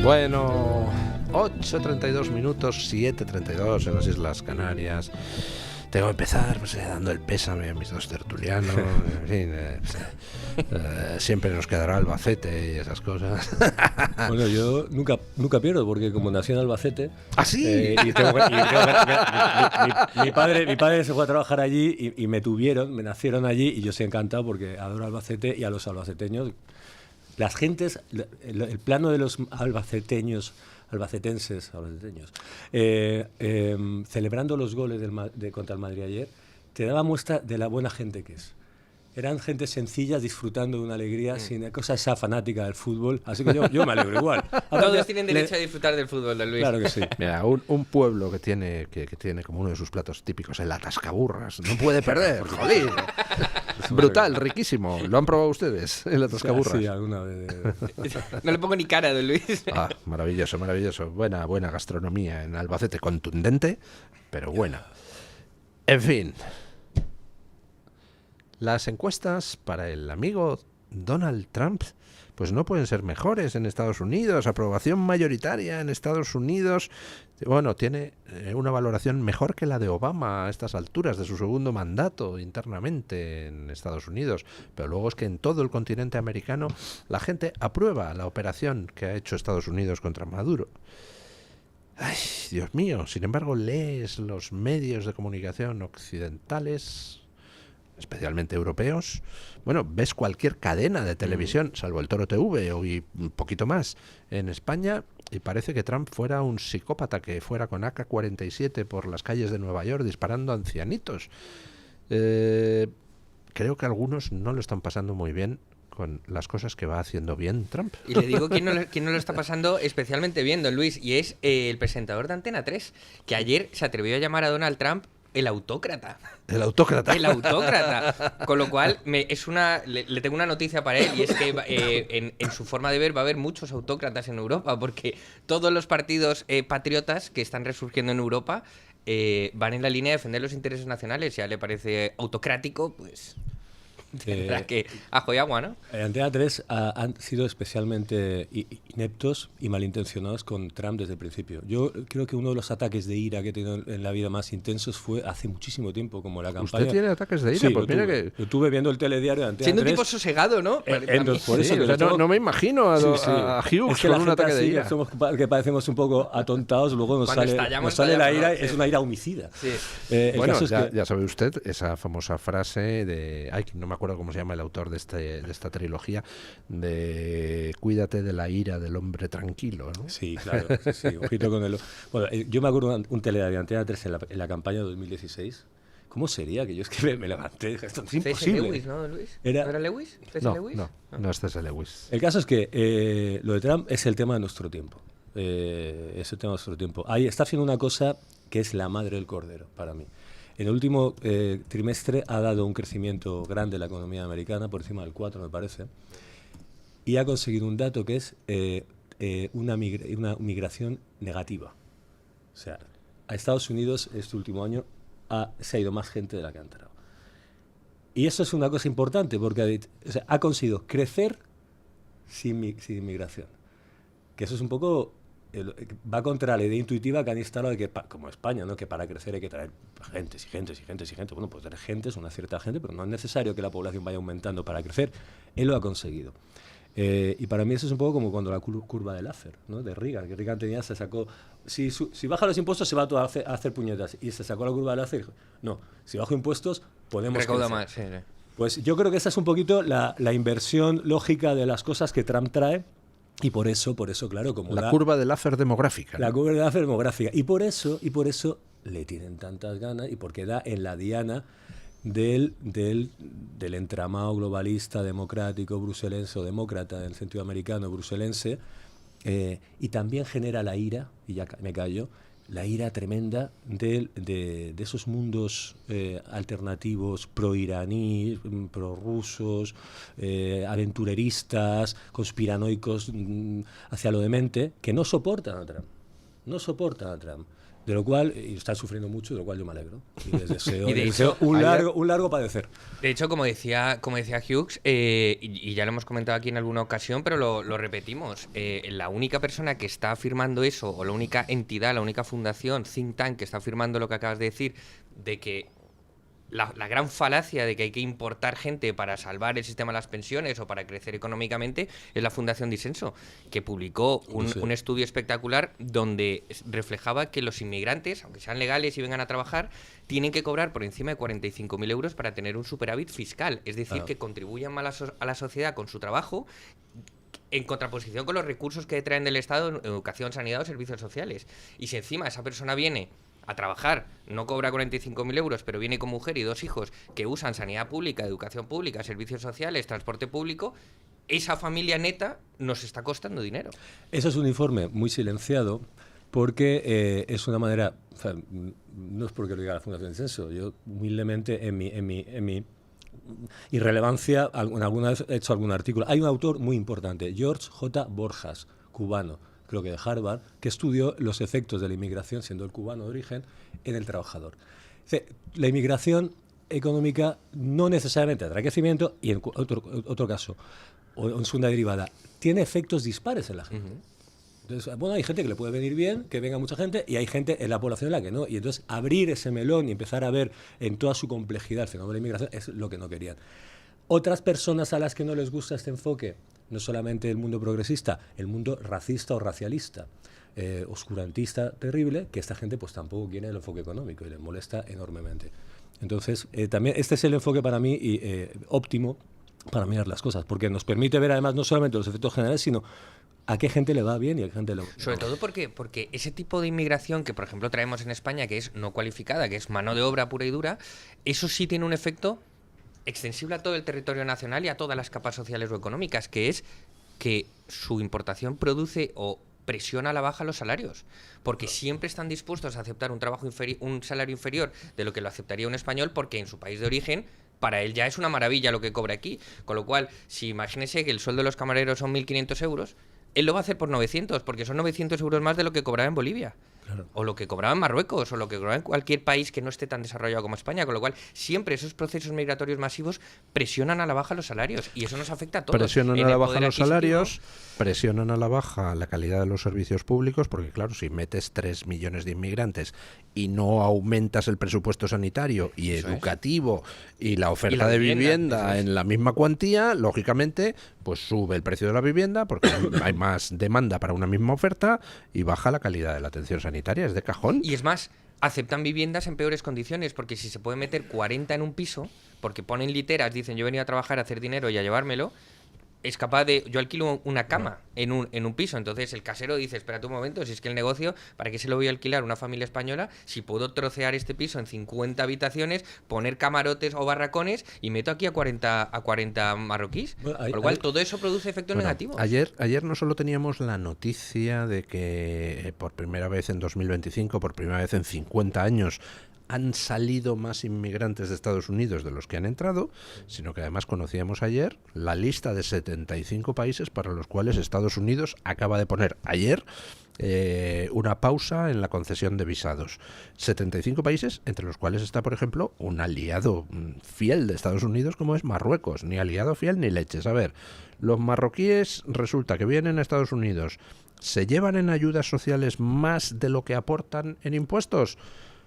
Bueno, 8:32 minutos, 7:32 en las Islas Canarias. Tengo que empezar dando el pésame a mis dos tertulianos. En fin, siempre nos quedará Albacete y esas cosas. Bueno, yo nunca pierdo, porque como nací en Albacete... ¿Ah, sí? Mi padre se fue a trabajar allí y me nacieron allí, y yo estoy encantado porque adoro Albacete y a los albaceteños. Las gentes, el plano de los albaceteños, celebrando los goles contra el Madrid ayer, te daba muestra de la buena gente que es. Eran gente sencilla, disfrutando de una alegría, sin cosa esa fanática del fútbol. Así que yo me alegro igual. Todos tienen derecho a disfrutar del fútbol, don Luis. Claro que sí. Mira, un pueblo que tiene como uno de sus platos típicos el atascaburras. No puede perder, joder. Brutal, riquísimo. ¿Lo han probado ustedes, el atascaburras? Sí, alguna vez. No le pongo ni cara, don Luis. Ah, maravilloso, maravilloso. Buena gastronomía en Albacete, contundente, pero buena. En fin. Las encuestas para el amigo Donald Trump pues no pueden ser mejores en Estados Unidos. Aprobación mayoritaria en Estados Unidos. Bueno, tiene una valoración mejor que la de Obama a estas alturas de su segundo mandato internamente en Estados Unidos. Pero luego es que en todo el continente americano la gente aprueba la operación que ha hecho Estados Unidos contra Maduro. Ay, Dios mío. Sin embargo, lees los medios de comunicación occidentales, especialmente europeos. Bueno, ves cualquier cadena de televisión, salvo el Toro TV y un poquito más en España, y parece que Trump fuera un psicópata que fuera con AK-47 por las calles de Nueva York disparando a ancianitos. Creo que algunos no lo están pasando muy bien con las cosas que va haciendo bien Trump. Y le digo quién no lo está pasando especialmente bien, don Luis, y es el presentador de Antena 3, que ayer se atrevió a llamar a Donald Trump el autócrata. El autócrata. El autócrata. Con lo cual, le tengo una noticia para él, y es que en su forma de ver va a haber muchos autócratas en Europa, porque todos los partidos patriotas que están resurgiendo en Europa van en la línea de defender los intereses nacionales. Si a él le parece autocrático, pues tendrá que ajo y agua, ¿no? Antena 3 han sido especialmente ineptos y malintencionados con Trump desde el principio. Yo creo que uno de los ataques de ira que he tenido en la vida más intensos fue hace muchísimo tiempo, como la campaña... ¿Usted tiene ataques de ira? Sí, pues mira que... lo tuve viendo el telediario de Antena 3. Siendo un tipo sosegado, ¿no? Por eso, sí, o sea, no me imagino a Hughes con un ataque de ira. Somos que parecemos un poco atontados, luego nos sale la ira, es una ira homicida. Sí. Bueno, ya sabe usted esa famosa frase de... Ay, no me acuerdo cómo se llama el autor de esta trilogía, de cuídate de la ira del hombre tranquilo, ¿no? Sí, claro, sí, ojito con el... Bueno, yo me acuerdo un telediario de Antena 3 en la campaña de 2016. ¿Cómo sería que yo es que me levanté? Esto es imposible. Lewis, ¿no, Luis? ¿No era Lewis? No es C.S. Lewis. El caso es que lo de Trump es el tema de nuestro tiempo. Es el tema de nuestro tiempo. Ahí está haciendo una cosa que es la madre del cordero para mí. En el último trimestre ha dado un crecimiento grande la economía americana, por encima del 4, me parece, y ha conseguido un dato que es una migración negativa. O sea, a Estados Unidos este último año se ha ido más gente de la que ha entrado. Y eso es una cosa importante, porque ha conseguido crecer sin inmigración. Que eso es un poco... va contra la idea intuitiva que han instalado de que, como España, ¿no? Que para crecer hay que traer gentes. Bueno, pues traer gente es una cierta gente, pero no es necesario que la población vaya aumentando para crecer. Él lo ha conseguido. Y para mí eso es un poco como cuando la curva de Laffer, ¿no? De Reagan, que Reagan se sacó... Si baja los impuestos se va todo a hacer puñetas. Y se sacó la curva de Laffer y dijo, no, si bajo impuestos podemos recauda crecer. más, sí. Pues yo creo que esa es un poquito la inversión lógica de las cosas que Trump trae. Y por eso, claro, como la curva de Laffer demográfica, ¿no? La curva de Laffer demográfica. Y por eso le tienen tantas ganas, y porque da en la diana del entramado globalista, democrático, bruselense, o demócrata en el sentido americano, bruselense, y también genera la ira, y ya me callo, la ira tremenda de esos mundos alternativos pro-iraní, pro-rusos, aventureristas, conspiranoicos hacia lo demente, que no soportan a Trump. no soportan a Trump. De lo cual, y están sufriendo mucho, de lo cual yo me alegro. Y les deseo, Y de les deseo hecho, un largo padecer. De hecho, como decía Hughes, y ya lo hemos comentado aquí en alguna ocasión, pero lo repetimos, la única persona que está afirmando eso, o la única entidad, la única fundación, think tank, que está afirmando lo que acabas de decir, de que la gran falacia de que hay que importar gente para salvar el sistema de las pensiones o para crecer económicamente, es la Fundación Disenso, que publicó un estudio espectacular donde reflejaba que los inmigrantes, aunque sean legales y vengan a trabajar, tienen que cobrar por encima de 45.000 euros para tener un superávit fiscal. Es decir, que contribuyan más a la sociedad con su trabajo, en contraposición con los recursos que traen del Estado en educación, sanidad o servicios sociales. Y si encima esa persona viene a trabajar, no cobra 45.000 euros, pero viene con mujer y 2 hijos que usan sanidad pública, educación pública, servicios sociales, transporte público, esa familia neta nos está costando dinero. Eso es un informe muy silenciado porque es una manera, o sea, no es porque lo diga la Fundación Disenso, yo humildemente en mi irrelevancia alguna vez he hecho algún artículo. Hay un autor muy importante, George J. Borjas, cubano, creo que de Harvard, que estudió los efectos de la inmigración, siendo el cubano de origen, en el trabajador. La inmigración económica no necesariamente trae crecimiento, y en otro caso, o en segunda derivada, tiene efectos dispares en la gente. Entonces, bueno, hay gente que le puede venir bien, que venga mucha gente, y hay gente en la población en la que no. Y entonces abrir ese melón y empezar a ver en toda su complejidad el fenómeno de la inmigración es lo que no querían. Otras personas a las que no les gusta este enfoque, no solamente el mundo progresista, el mundo racista o racialista, oscurantista, terrible, que esta gente pues tampoco quiere el enfoque económico y les molesta enormemente. Entonces, también este es el enfoque para mí óptimo para mirar las cosas, porque nos permite ver además no solamente los efectos generales, sino a qué gente le va bien y a qué gente le va. Sobre todo porque ese tipo de inmigración que, por ejemplo, traemos en España, que es no cualificada, que es mano de obra pura y dura, eso sí tiene un efecto extensible a todo el territorio nacional y a todas las capas sociales o económicas, que es que su importación produce o presiona a la baja los salarios, porque siempre están dispuestos a aceptar un salario inferior de lo que lo aceptaría un español, porque en su país de origen para él ya es una maravilla lo que cobra aquí. Con lo cual, si imagínese que el sueldo de los camareros son 1.500 euros, él lo va a hacer por 900, porque son 900 euros más de lo que cobraba en Bolivia. Claro. O lo que cobraba en Marruecos, o lo que cobraba en cualquier país que no esté tan desarrollado como España. Con lo cual, siempre esos procesos migratorios masivos presionan a la baja los salarios. Y eso nos afecta a todos. Presionan a la baja los salarios, presionan a la baja la calidad de los servicios públicos, porque claro, si metes 3 millones de inmigrantes y no aumentas el presupuesto sanitario y educativo y la oferta de vivienda en la misma cuantía, lógicamente, pues sube el precio de la vivienda porque hay más demanda para una misma oferta y baja la calidad de la atención sanitaria, es de cajón. Y es más, aceptan viviendas en peores condiciones, porque si se puede meter 40 en un piso, porque ponen literas, dicen yo he venido a trabajar, a hacer dinero y a llevármelo, es capaz de... Yo alquilo una cama en un piso, entonces el casero dice, espérate un momento, si es que el negocio, ¿para qué se lo voy a alquilar a una familia española si puedo trocear este piso en 50 habitaciones, poner camarotes o barracones y meto aquí a 40 marroquíes? Bueno, por lo cual todo eso produce efectos negativos. Ayer no solo teníamos la noticia de que por primera vez en 2025, por primera vez en 50 años, han salido más inmigrantes de Estados Unidos de los que han entrado, sino que además conocíamos ayer la lista de 75 países para los cuales Estados Unidos acaba de poner ayer una pausa en la concesión de visados. 75 países, entre los cuales está, por ejemplo, un aliado fiel de Estados Unidos como es Marruecos. Ni aliado fiel ni leches. A ver, los marroquíes resulta que vienen a Estados Unidos, ¿se llevan en ayudas sociales más de lo que aportan en impuestos?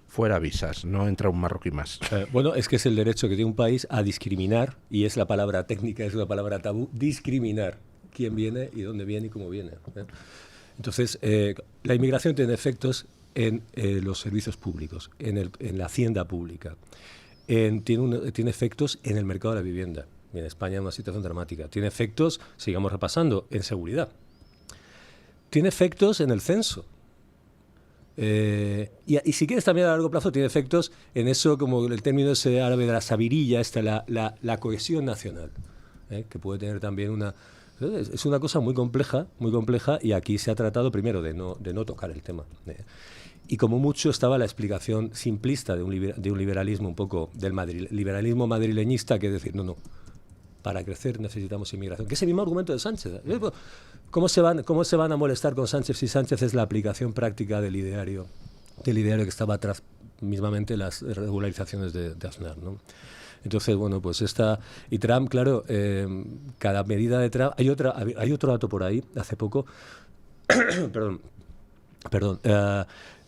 Fuera visas, no entra un marroquí más. Bueno, es que es el derecho que tiene un país a discriminar, y es la palabra técnica, es una palabra tabú, discriminar quién viene y dónde viene y cómo viene. Entonces, la inmigración tiene efectos en los servicios públicos, en la hacienda pública, tiene efectos en el mercado de la vivienda. Y en España es una situación dramática. Tiene efectos, sigamos repasando, en seguridad. Tiene efectos en el censo. Y si quieres también a largo plazo tiene efectos en eso, como el término ese árabe de la sabirilla, la cohesión nacional, que puede tener también una... Es una cosa muy compleja, y aquí se ha tratado primero de no tocar el tema. Y como mucho estaba la explicación simplista de un liberalismo un poco del liberalismo madrileñista, que es decir, no, para crecer necesitamos inmigración, que es el mismo argumento de Sánchez. ¿Cómo se van a molestar con Sánchez si Sánchez es la aplicación práctica del ideario que estaba atrás mismamente las regularizaciones de Aznar, ¿no? Entonces, bueno, pues y Trump, claro, cada medida de Trump... Hay otro dato por ahí, hace poco, perdón,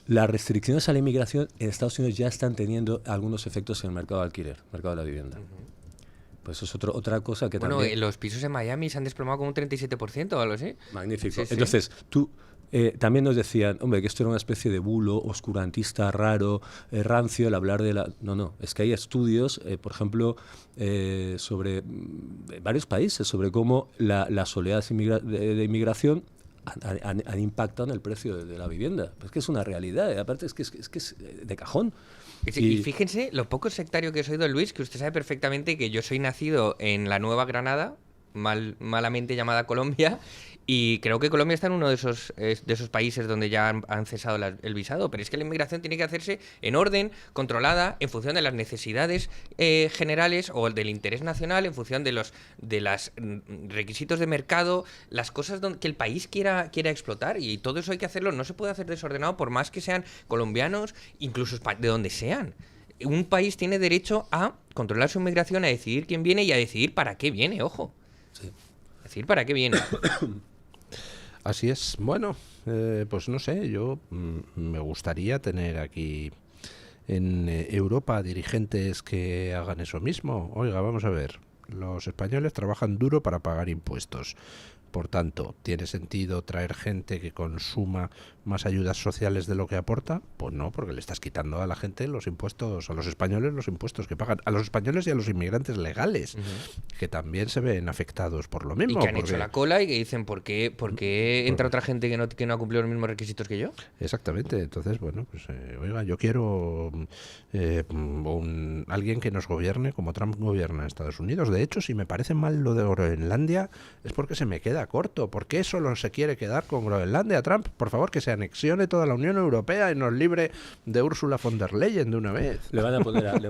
las restricciones a la inmigración en Estados Unidos ya están teniendo algunos efectos en el mercado de alquiler, mercado de la vivienda. Pues eso es otra cosa que también... Bueno, los pisos en Miami se han desplomado con un 37% o algo así. Magnífico. Sí. Entonces, también nos decían, hombre, que esto era una especie de bulo oscurantista, raro, rancio, el hablar de la... No, es que hay estudios, por ejemplo, sobre varios países, sobre cómo las oleadas de inmigración han impactado en el precio de la vivienda. Es que es una realidad, aparte es que es de cajón. Y fíjense lo poco sectario que soy, don Luis, que usted sabe perfectamente que yo soy nacido en la Nueva Granada, malamente llamada Colombia, y creo que Colombia está en uno de esos países donde ya han cesado el visado, pero es que la inmigración tiene que hacerse en orden, controlada, en función de las necesidades generales o del interés nacional, en función de los requisitos de mercado, las cosas que el país quiera explotar, y todo eso hay que hacerlo, no se puede hacer desordenado por más que sean colombianos, incluso de donde sean. Un país tiene derecho a controlar su inmigración, a decidir quién viene y a decidir para qué viene, ojo. Sí. Decir para qué viene. Así es. Bueno, pues no sé, yo me gustaría tener aquí en Europa dirigentes que hagan eso mismo. Oiga, vamos a ver, los españoles trabajan duro para pagar impuestos. Por tanto, ¿tiene sentido traer gente que consuma más ayudas sociales de lo que aporta? Pues no, porque le estás quitando a la gente los impuestos, a los españoles los impuestos que pagan, a los españoles y a los inmigrantes legales, que también se ven afectados por lo mismo. Y que han hecho la cola y que dicen, ¿por qué entra otra gente que no ha cumplido los mismos requisitos que yo? Exactamente. Entonces, bueno, pues oiga, yo quiero alguien que nos gobierne como Trump gobierna en Estados Unidos. De hecho, si me parece mal lo de Groenlandia, es porque se me queda corto. ¿Por qué solo se quiere quedar con Groenlandia, Trump? Por favor, que se anexione toda la Unión Europea y nos libre de Ursula von der Leyen de una vez. Le van a poner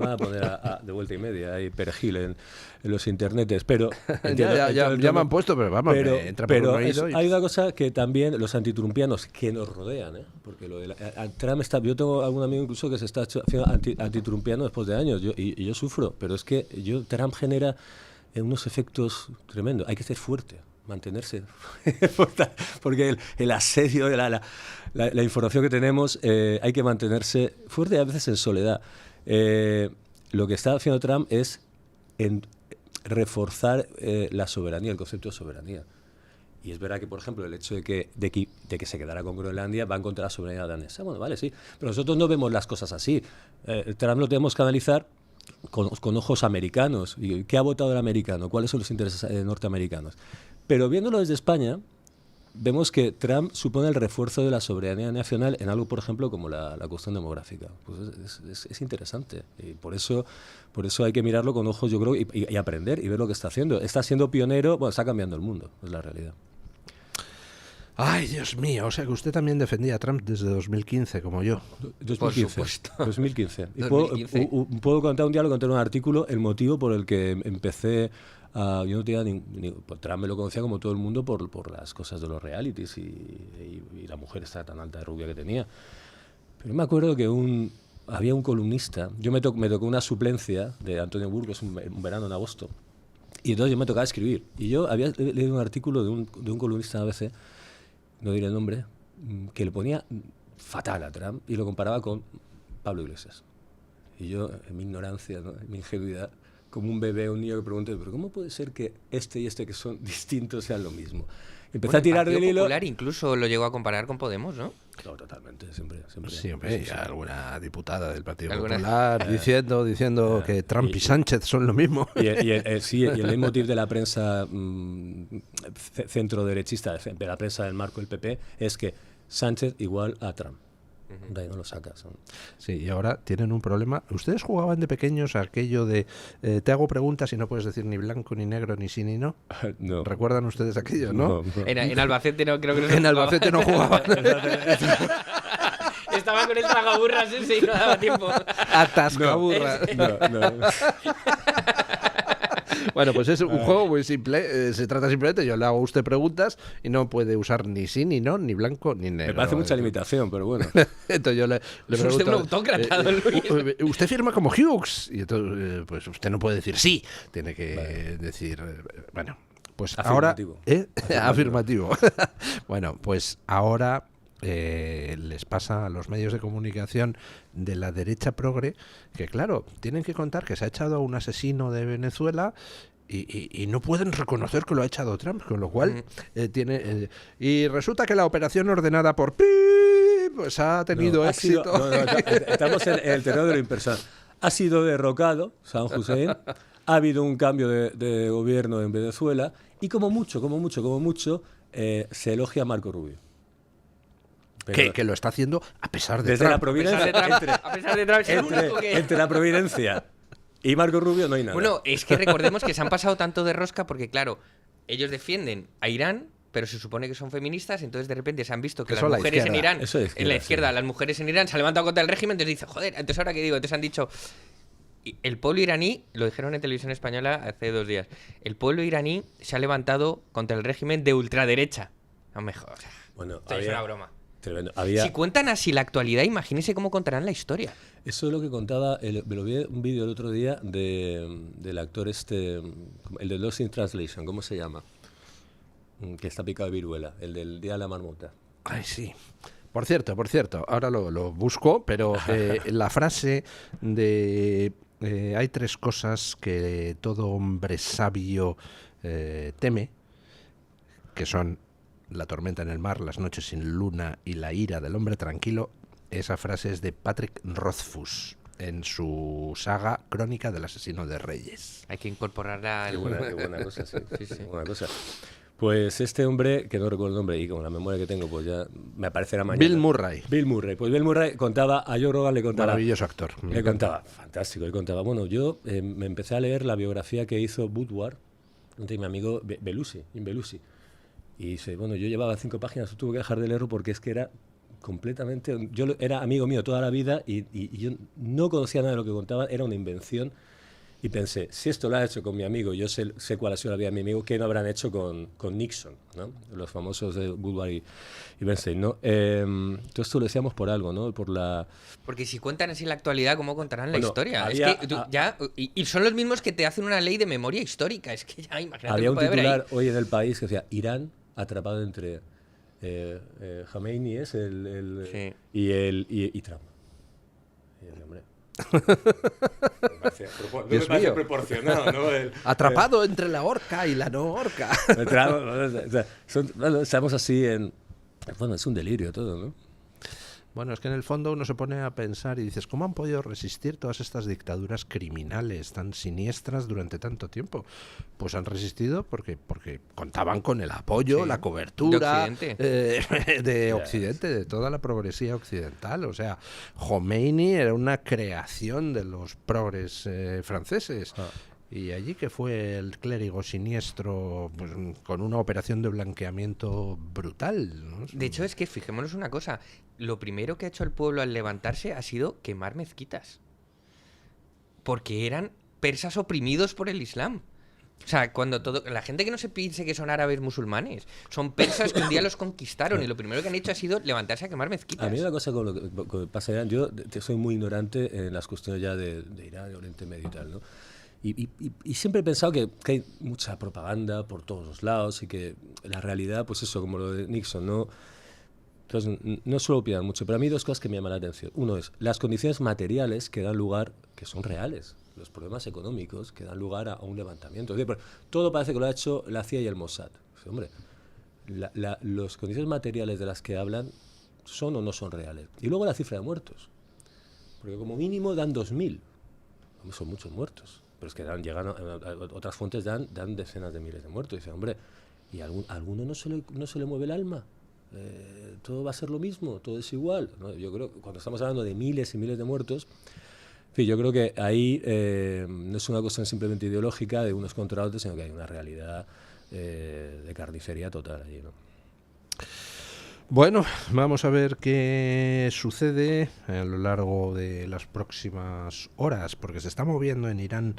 de vuelta y media ahí perejil en los internetes, pero... ya me han puesto, pero vamos, entra por un oído. Hay una cosa que también los antitrumpianos que nos rodean, porque lo de Trump está... Yo tengo algún amigo incluso que se está haciendo antitrumpiano después de años, y yo sufro, pero es que Trump genera unos efectos tremendos. Hay que ser fuerte, mantenerse, porque el asedio, la información que tenemos, hay que mantenerse fuerte y a veces en soledad. Lo que está haciendo Trump es reforzar la soberanía, el concepto de soberanía. Y es verdad que, por ejemplo, el hecho de que se quedara con Groenlandia va en contra de la soberanía danesa. Bueno, vale, sí, pero nosotros no vemos las cosas así. Trump lo tenemos que analizar con ojos americanos. ¿Qué ha votado el americano? ¿Cuáles son los intereses norteamericanos? Pero viéndolo desde España, vemos que Trump supone el refuerzo de la soberanía nacional en algo, por ejemplo, como la cuestión demográfica. Pues es interesante. Y por eso hay que mirarlo con ojos, yo creo, y aprender y ver lo que está haciendo. Está siendo pionero, bueno, está cambiando el mundo, es la realidad. Ay, Dios mío, o sea que usted también defendía a Trump desde 2015, como yo. 2015. Por supuesto. 2015. Y 2015. puedo contar un diálogo, contar un artículo, el motivo por el que empecé a... Yo no tenía pues Trump me lo conocía como todo el mundo por las cosas de los realities y la mujer esta tan alta de rubia que tenía. Pero me acuerdo que había un columnista, me tocó una suplencia de Antonio Burgos un verano en agosto, y entonces yo me tocaba escribir. Y yo había leído un artículo de un columnista a veces, no diré el nombre, que le ponía fatal a Trump y lo comparaba con Pablo Iglesias. Y yo, en mi ignorancia, ¿no?, en mi ingenuidad, como un bebé, un niño que pregunté, ¿pero cómo puede ser que este y este que son distintos sean lo mismo? Empecé a tirar del hilo. Popular incluso lo llegó a comparar con Podemos, ¿no? No, totalmente, siempre. Sí, hombre, y alguna diputada del Partido Popular diciendo que Trump y Sánchez son lo mismo. Y el leitmotiv de la prensa centro-derechista, de la prensa del marco del PP, es que Sánchez igual a Trump. De ahí no lo sacas, ¿no? Sí, y ahora tienen un problema. ¿Ustedes jugaban de pequeños a aquello de te hago preguntas y no puedes decir ni blanco, ni negro, ni sí, ni no? No. ¿Recuerdan ustedes aquello, no? En Albacete no, creo que no. En Albacete no jugaban. Estaba con el tragaburras ese y no daba tiempo. Atascaburras. No. Bueno, pues es un juego muy simple. Se trata simplemente, yo le hago a usted preguntas y no puede usar ni sí, ni no, ni blanco, ni negro. Me parece mucha limitación, pero bueno. Entonces yo le Es pregunto... usted un autócrata, don Luis. ¿Usted firma como Hughes? Y entonces, pues usted no puede decir sí. Tiene que decir... bueno, pues Afirmativo. ahora... Afirmativo. Bueno, pues ahora... les pasa a los medios de comunicación de la derecha progre que claro, tienen que contar que se ha echado a un asesino de Venezuela y no pueden reconocer que lo ha echado Trump, con lo cual y resulta que la operación ordenada por pues ha tenido éxito. Estamos en el terreno de lo impersonal. Ha sido derrocado Saddam Hussein, ha habido un cambio de gobierno en Venezuela y como mucho se elogia a Marco Rubio. Que lo está haciendo a pesar de desde Trump. la providencia, A pesar de Trump, es el único que... entre la providencia y Marco Rubio no hay nada. Bueno, es que recordemos que se han pasado tanto de rosca porque, claro, ellos defienden a Irán, pero se supone que son feministas, entonces de repente se han visto que Eso las la mujeres en izquierda. Irán, Eso de en izquierda, la izquierda, sí. las mujeres en Irán se han levantado contra el régimen, entonces dice, joder, entonces ahora qué digo, entonces han dicho, el pueblo iraní, lo dijeron en televisión española hace 2 días, el pueblo iraní se ha levantado contra el régimen de ultraderecha. No me jodas. Bueno, Esto es una broma. Tremendo. Si cuentan así la actualidad, imagínense cómo contarán la historia. Eso es lo que contaba, me lo vi en un vídeo el otro día del actor el de Lost in Translation, ¿cómo se llama? Que está picado de viruela, el del Día de la Marmota. Ay, sí. Por cierto, ahora lo busco, pero la frase de hay 3 cosas que todo hombre sabio teme, que son la tormenta en el mar, las noches sin luna y la ira del hombre tranquilo. Esa frase es de Patrick Rothfuss en su saga Crónica del asesino de reyes. Hay que incorporarla Qué buena cosa, sí. Sí. Buena cosa. Pues este hombre, que no recuerdo el nombre y con la memoria que tengo, pues ya me aparecerá mañana. Bill Murray. Pues Bill Murray contaba, a Joe Rogan le contaba... Maravilloso actor. Le contaba, fantástico, le contaba. Bueno, yo me empecé a leer la biografía que hizo Woodward de mi amigo Belushi. Y dice, bueno, yo llevaba 5 páginas, tuve que dejar de leerlo porque es que era completamente... Yo era amigo mío toda la vida y yo no conocía nada de lo que contaba, era una invención. Y pensé, si esto lo ha hecho con mi amigo, yo sé cuál ha sido la vida de mi amigo, ¿qué no habrán hecho con Nixon? ¿No? Los famosos de Woodward y Bernstein, ¿no? Todo esto lo decíamos por algo, ¿no? Porque si cuentan así la actualidad, ¿cómo contarán la Bueno, historia? Es que y son los mismos que te hacen una ley de memoria histórica. Es que ya, imagínate. Había lo un que puede haber titular ahí. hoy en El País que decía, Irán atrapado entre Khomeini y Trump. Y el hombre... Dios mío. proporcionado, ¿no? Atrapado entre la horca y la no horca. Estamos así en... Bueno, es un delirio todo, ¿no? Bueno, es que en el fondo uno se pone a pensar y dices, ¿cómo han podido resistir todas estas dictaduras criminales tan siniestras durante tanto tiempo? Pues han resistido porque contaban con el apoyo, la cobertura de Occidente, de toda la progresía occidental. O sea, Khomeini era una creación de los progres franceses. Y allí que fue el clérigo siniestro, pues, con una operación de blanqueamiento brutal, ¿no? De hecho, es que fijémonos una cosa. Lo primero que ha hecho el pueblo al levantarse ha sido quemar mezquitas. Porque eran persas oprimidos por el Islam. O sea, la gente que no se piense que son árabes musulmanes, son persas que un día los conquistaron y lo primero que han hecho ha sido levantarse a quemar mezquitas. A mí una cosa con lo que pasa en Irán, yo soy muy ignorante en las cuestiones ya de Irán, de Oriente Medio y tal, ¿no? Y siempre he pensado que hay mucha propaganda por todos los lados y que la realidad, pues eso, como lo de Nixon, ¿no? Entonces, no suelo opinar mucho, pero a mí 2 cosas que me llaman la atención. Uno es las condiciones materiales que dan lugar, que son reales, los problemas económicos que dan lugar a un levantamiento. Es decir, todo parece que lo ha hecho la CIA y el Mossad. O sea, hombre, las condiciones materiales de las que hablan son o no son reales. Y luego la cifra de muertos, porque como mínimo dan 2.000. Son muchos muertos. Pero es que otras fuentes dan decenas de miles de muertos. Y dice, hombre, ¿y a alguno no se le mueve el alma? ¿Todo va a ser lo mismo? ¿Todo es igual? ¿No? Yo creo que cuando estamos hablando de miles y miles de muertos, en fin, yo creo que ahí no es una cuestión simplemente ideológica de unos contra otros, sino que hay una realidad de carnicería total allí, ¿no? Bueno, vamos a ver qué sucede a lo largo de las próximas horas, porque se está moviendo en Irán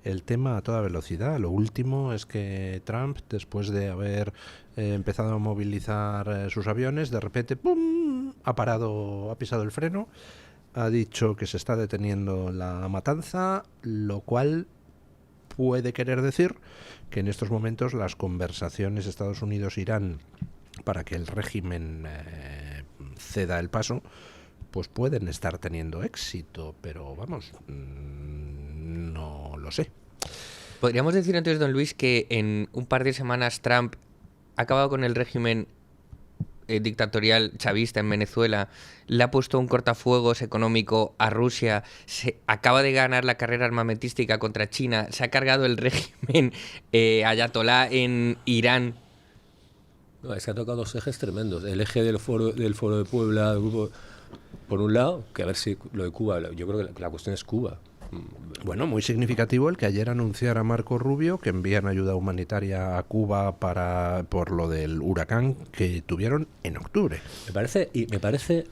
el tema a toda velocidad. Lo último es que Trump, después de haber empezado a movilizar sus aviones, de repente ¡pum!, ha pisado el freno, ha dicho que se está deteniendo la matanza, lo cual puede querer decir que en estos momentos las conversaciones Estados Unidos-Irán para que el régimen ceda el paso, pues pueden estar teniendo éxito, pero vamos, no lo sé. Podríamos decir entonces, don Luis, que en un par de semanas Trump ha acabado con el régimen dictatorial chavista en Venezuela, le ha puesto un cortafuegos económico a Rusia, se acaba de ganar la carrera armamentística contra China, se ha cargado el régimen ayatolá en Irán. No, es que ha tocado dos ejes tremendos. El eje del foro de Puebla, del grupo, por un lado, que a ver si lo de Cuba, yo creo que la cuestión es Cuba. Bueno, muy significativo el que ayer anunciara Marco Rubio que envían ayuda humanitaria a Cuba por lo del huracán que tuvieron en octubre. Me parece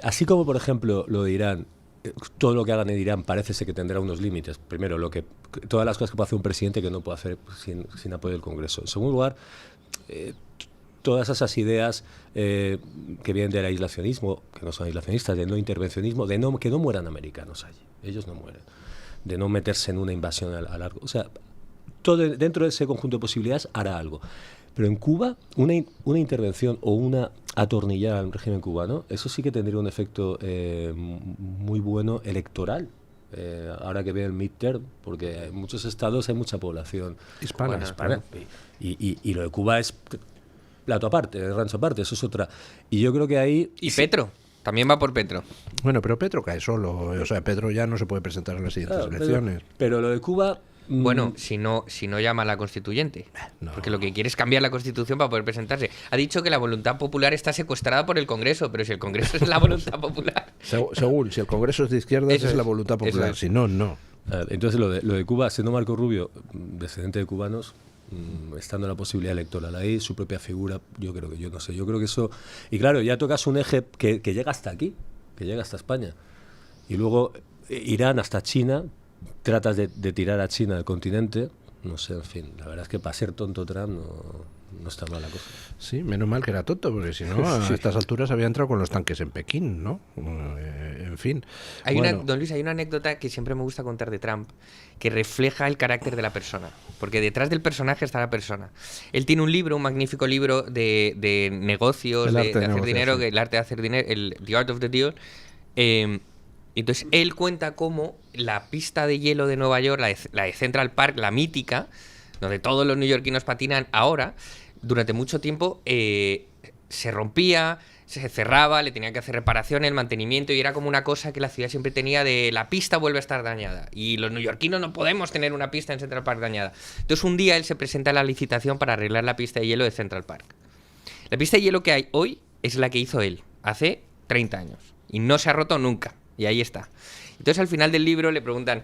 así como, por ejemplo, lo de Irán, todo lo que hagan en Irán parece ser que tendrá unos límites. Primero, todas las cosas que puede hacer un presidente que no puede hacer sin apoyo del Congreso. En segundo lugar, todas esas ideas que vienen del aislacionismo, que no son aislacionistas, de no intervencionismo, que no mueran americanos allí. Ellos no mueren. De no meterse en una invasión a largo. O sea, todo dentro de ese conjunto de posibilidades hará algo. Pero en Cuba, una intervención o una atornillada al régimen cubano, eso sí que tendría un efecto muy bueno electoral. Ahora que veo el midterm, porque en muchos estados hay mucha población hispana. Y lo de Cuba es plato aparte, rancho aparte, eso es otra. Y yo creo que ahí... Y Petro, también va por Petro. Bueno, pero Petro cae solo, o sea, Petro ya no se puede presentar en las siguientes elecciones. Pero lo de Cuba... Bueno, si no llama a la constituyente. No. Porque lo que quiere es cambiar la constitución para poder presentarse. Ha dicho que la voluntad popular está secuestrada por el Congreso, pero si el Congreso es la voluntad popular. Según, si el Congreso es de izquierdas, es la voluntad popular. Si no, no. Entonces lo de Cuba, siendo Marco Rubio descendiente de cubanos, estando la posibilidad electoral ahí, su propia figura, yo creo que eso... Y claro, ya tocas un eje que llega hasta aquí, que llega hasta España. Y luego Irán hasta China... Tratas de tirar a China del continente, no sé, en fin, la verdad es que para ser tonto Trump no está mal la cosa. Sí, menos mal que era tonto, porque si no, a estas alturas había entrado con los tanques en Pekín, ¿no? En fin. Don Luis, hay una anécdota que siempre me gusta contar de Trump, que refleja el carácter de la persona, porque detrás del personaje está la persona. Él tiene un libro, un magnífico libro de negocios, de hacer dinero, el arte de hacer dinero, The Art of the Deal. Entonces él cuenta cómo la pista de hielo de Nueva York, la de Central Park, la mítica, donde todos los neoyorquinos patinan ahora, durante mucho tiempo se rompía, se cerraba, le tenían que hacer reparaciones, el mantenimiento, y era como una cosa que la ciudad siempre tenía de la pista vuelve a estar dañada. Y los neoyorquinos no podemos tener una pista en Central Park dañada. Entonces un día él se presenta a la licitación para arreglar la pista de hielo de Central Park. La pista de hielo que hay hoy es la que hizo él, hace 30 años. Y no se ha roto nunca. Y ahí está. Entonces al final del libro le preguntan,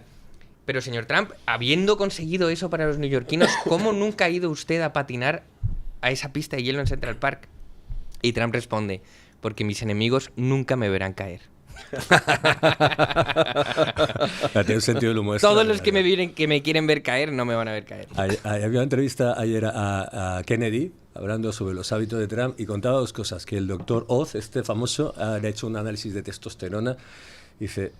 pero señor Trump, habiendo conseguido eso para los neoyorquinos, ¿cómo nunca ha ido usted a patinar a esa pista de hielo en Central Park? Y Trump responde, porque mis enemigos nunca me verán caer. Tiene un sentido del humor. Todos los que me quieren ver caer no me van a ver caer. Había una entrevista ayer a Kennedy hablando sobre los hábitos de Trump y contaba dos cosas, que el doctor Oz, este famoso, ha hecho un análisis de testosterona. Dice,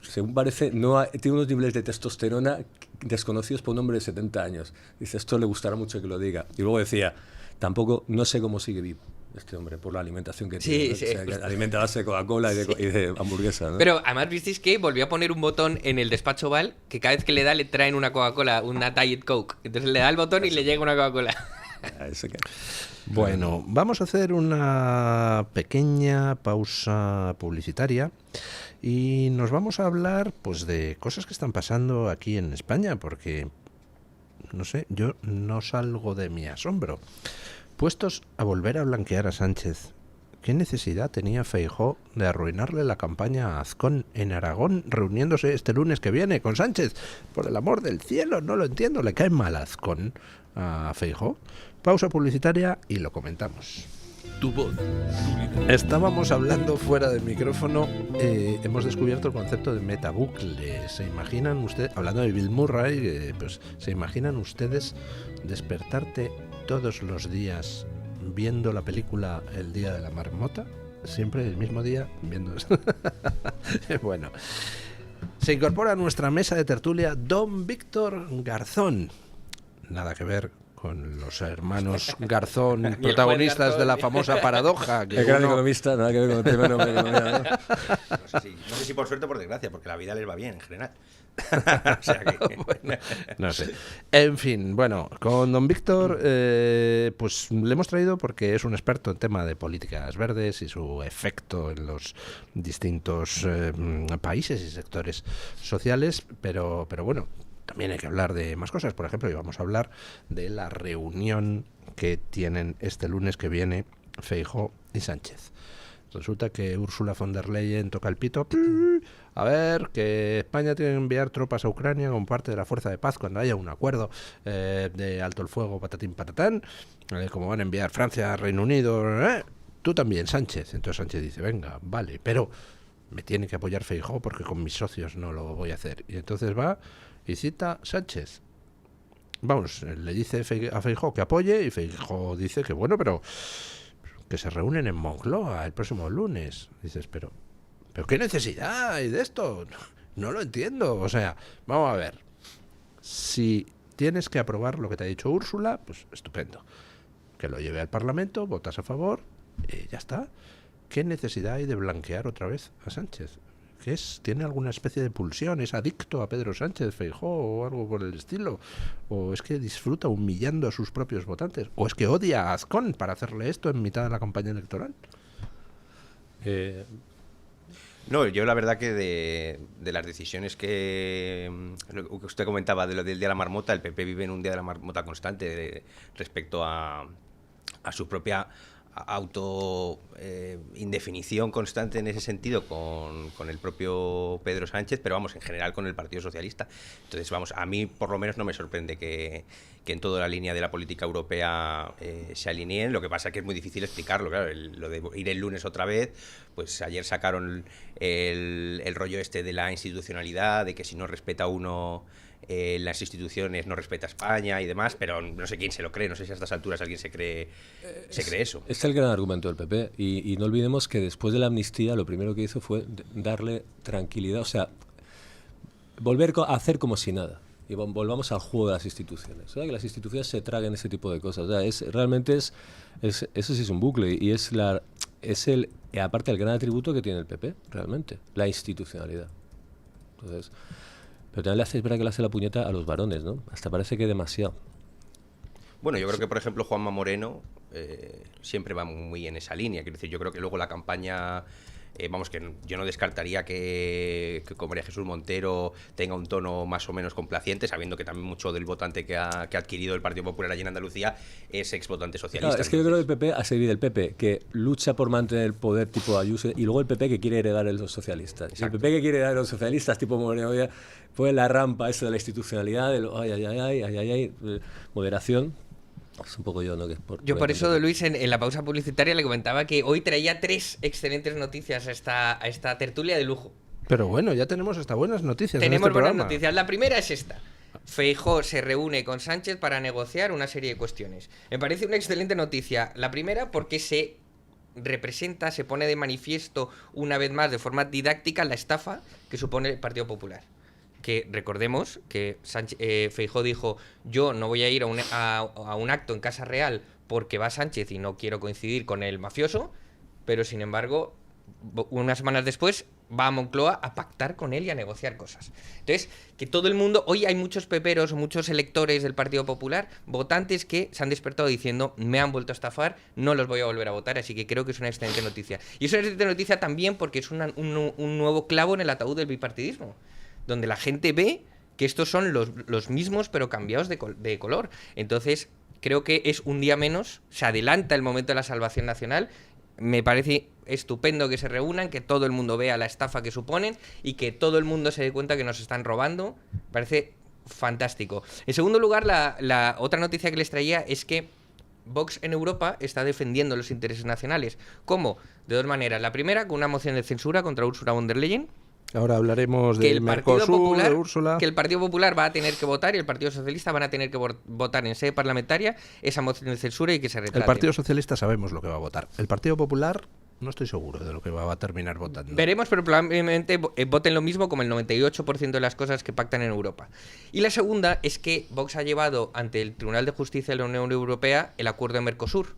según parece, tiene unos niveles de testosterona desconocidos por un hombre de 70 años. Dice, esto le gustará mucho que lo diga. Y luego decía, no sé cómo sigue vivo este hombre, por la alimentación que tiene. ¿No? Sí, o sea, que alimenta a base de Coca-Cola y de hamburguesa, ¿no? Pero además visteis que volvió a poner un botón en el despacho Oval, que cada vez que le da le traen una Coca-Cola, una Diet Coke. Entonces le da el botón y le llega una Coca-Cola. Bueno, vamos a hacer una pequeña pausa publicitaria y nos vamos a hablar pues de cosas que están pasando aquí en España, porque no sé, yo no salgo de mi asombro. Puestos a volver a blanquear a Sánchez, ¿qué necesidad tenía Feijóo de arruinarle la campaña a Azcón en Aragón, reuniéndose este lunes que viene con Sánchez? Por el amor del cielo, no lo entiendo. ¿Le cae mal a Azcón? a Feijóo. Pausa publicitaria y lo comentamos. Tu voz, tu liderazgo. Estábamos hablando fuera del micrófono, hemos descubierto el concepto de metabucle. ¿Se imaginan ustedes, hablando de Bill Murray, pues se imaginan ustedes despertarte todos los días viendo la película El Día de la Marmota? Siempre el mismo día viendo eso. Bueno, se incorpora a nuestra mesa de tertulia don Víctor Garzón. Nada que ver con los hermanos Garzón, protagonistas de la famosa paradoja. Que el gran economista, nada que ver con el tema de la economía. No sé si por suerte o por desgracia, porque la vida les va bien en general. O sea que... Bueno, no sé. En fin, bueno, con don Víctor pues le hemos traído porque es un experto en tema de políticas verdes y su efecto en los distintos países y sectores sociales, pero bueno, también hay que hablar de más cosas. Por ejemplo, hoy vamos a hablar de la reunión que tienen este lunes que viene Feijóo y Sánchez. Resulta que Ursula von der Leyen toca el pito. A ver, que España tiene que enviar tropas a Ucrania como parte de la fuerza de paz cuando haya un acuerdo de alto el fuego, patatín patatán, como van a enviar Francia, Reino Unido, tú también, Sánchez. Entonces Sánchez dice, venga, vale, pero me tiene que apoyar Feijóo porque con mis socios no lo voy a hacer. Y entonces va y cita Sánchez. Vamos, le dice a Feijóo que apoye y Feijóo dice que bueno, pero que se reúnen en Moncloa el próximo lunes. Dices, pero ¿qué necesidad hay de esto? No lo entiendo. O sea, vamos a ver. Si tienes que aprobar lo que te ha dicho Úrsula, pues estupendo. Que lo lleve al Parlamento, votas a favor y ya está. ¿Qué necesidad hay de blanquear otra vez a Sánchez? ¿Qué es? ¿Tiene alguna especie de pulsión? ¿Es adicto a Pedro Sánchez, Feijóo o algo por el estilo? ¿O es que disfruta humillando a sus propios votantes? ¿O es que odia a Azcón para hacerle esto en mitad de la campaña electoral? No, yo la verdad que de las decisiones que usted comentaba de lo del Día de la Marmota, el PP vive en un Día de la Marmota constante respecto a su propia indefinición constante en ese sentido con el propio Pedro Sánchez, pero vamos, en general con el Partido Socialista. Entonces, vamos, a mí por lo menos no me sorprende que en toda la línea de la política europea se alineen. Lo que pasa es que es muy difícil explicarlo, claro, lo de ir el lunes otra vez, pues ayer sacaron el rollo este de la institucionalidad, de que si no respeta uno las instituciones no respeta a España y demás, pero no sé quién se lo cree, no sé si a estas alturas alguien se cree eso. Es el gran argumento del PP y no olvidemos que después de la amnistía lo primero que hizo fue darle tranquilidad, o sea, volver a hacer como si nada y volvamos al juego de las instituciones, o sea, que las instituciones se traguen ese tipo de cosas, o sea, realmente eso sí es un bucle y aparte el gran atributo que tiene el PP, realmente, la institucionalidad. Entonces, pero también es verdad que le hace la puñeta a los varones, ¿no? Hasta parece que demasiado. Bueno, yo creo que, por ejemplo, Juanma Moreno siempre va muy en esa línea. Quiero decir, yo creo que luego la campaña... vamos, que yo no descartaría que con María Jesús Montero tenga un tono más o menos complaciente, sabiendo que también mucho del votante que ha adquirido el Partido Popular allí en Andalucía es ex votante socialista. Claro, es que yo creo que el PP ha seguido el PP, que lucha por mantener el poder tipo Ayuso, y luego el PP que quiere heredar a los socialistas. Y el PP que quiere heredar a los socialistas tipo Moreno, pues la rampa esa de la institucionalidad, moderación. Es un poco yo, ¿no? Yo por eso, Luis, en la pausa publicitaria le comentaba que hoy traía 3 excelentes noticias a esta tertulia de lujo. Pero bueno, ya tenemos hasta buenas noticias. Tenemos en este buenas programa. noticias. La primera es esta. Feijóo se reúne con Sánchez para negociar una serie de cuestiones. Me parece una excelente noticia. La primera porque se pone de manifiesto una vez más de forma didáctica la estafa que supone el Partido Popular. Que recordemos que Feijóo dijo, yo no voy a ir a un acto en Casa Real porque va Sánchez y no quiero coincidir con el mafioso, pero sin embargo, unas semanas después va a Moncloa a pactar con él y a negociar cosas. Entonces, que todo el mundo, hoy hay muchos peperos, muchos electores del Partido Popular, votantes que se han despertado diciendo, me han vuelto a estafar, no los voy a volver a votar, así que creo que es una excelente noticia. Y es una excelente noticia también porque es un nuevo clavo en el ataúd del bipartidismo, donde la gente ve que estos son los mismos pero cambiados de color. Entonces, creo que es un día menos, se adelanta el momento de la salvación nacional. Me parece estupendo que se reúnan, que todo el mundo vea la estafa que suponen y que todo el mundo se dé cuenta que nos están robando. Parece fantástico. En segundo lugar, la otra noticia que les traía es que Vox en Europa está defendiendo los intereses nacionales. ¿Cómo? De dos maneras. La primera, con una moción de censura contra Ursula von der Leyen. Ahora hablaremos Que del el Partido Mercosur, Popular, de Úrsula. que el Partido Popular va a tener que votar y el Partido Socialista van a tener que votar en sede parlamentaria esa moción de censura y que se retrate. El Partido Socialista sabemos lo que va a votar. El Partido Popular no estoy seguro de lo que va a terminar votando. Veremos, pero probablemente voten lo mismo como el 98% de las cosas que pactan en Europa. Y la segunda es que Vox ha llevado ante el Tribunal de Justicia de la Unión Europea el acuerdo de Mercosur,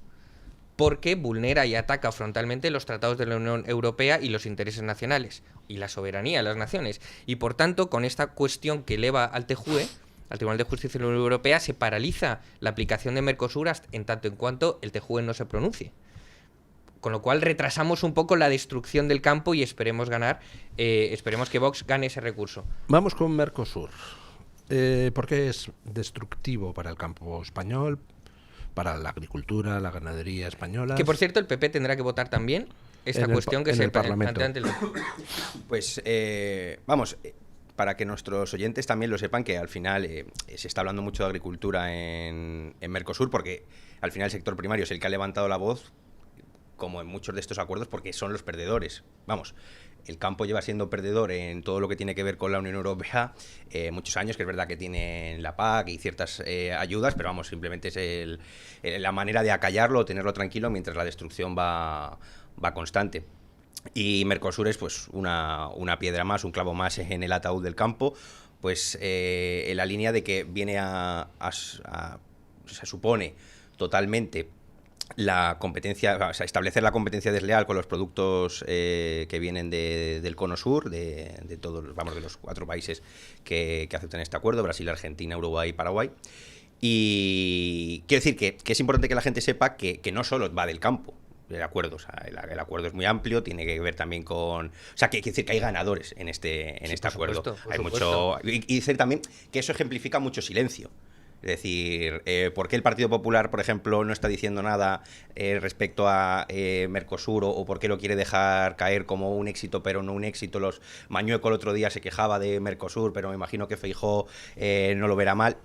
porque vulnera y ataca frontalmente los tratados de la Unión Europea y los intereses nacionales y la soberanía de las naciones. Y por tanto, con esta cuestión que eleva al TJUE, al Tribunal de Justicia de la Unión Europea, se paraliza la aplicación de Mercosur en tanto en cuanto el TJUE no se pronuncie. Con lo cual retrasamos un poco la destrucción del campo y esperemos que Vox gane ese recurso. Vamos con Mercosur. ¿Por qué es destructivo para el campo español, para la agricultura, la ganadería española? Que por cierto, el PP tendrá que votar también esta cuestión que se plantea ante el... Pues vamos, para que nuestros oyentes también lo sepan, que al final se está hablando mucho de agricultura en Mercosur, porque al final el sector primario es el que ha levantado la voz, como en muchos de estos acuerdos, porque son los perdedores. Vamos, el campo lleva siendo perdedor en todo lo que tiene que ver con la Unión Europea muchos años, que es verdad que tienen la PAC y ciertas ayudas, pero vamos, simplemente es la manera de acallarlo, tenerlo tranquilo, mientras la destrucción va constante. Y Mercosur es pues una piedra más, un clavo más en el ataúd del campo, pues en la línea de que viene se supone totalmente la competencia, o sea, establecer la competencia desleal con los productos que vienen del Cono Sur, de todos, vamos, de los 4 países que aceptan este acuerdo: Brasil, Argentina, Uruguay y Paraguay. Y quiero decir que es importante que la gente sepa que no solo va del campo el acuerdo, o sea, el acuerdo es muy amplio, tiene que ver también con, o sea, que quiere decir que hay ganadores en este acuerdo. Hay mucho, y decir también que eso ejemplifica mucho silencio. Es decir, ¿por qué el Partido Popular, por ejemplo, no está diciendo nada respecto a Mercosur, o por qué lo quiere dejar caer como un éxito, pero no un éxito? Mañueco el otro día se quejaba de Mercosur, pero me imagino que Feijóo no lo verá mal.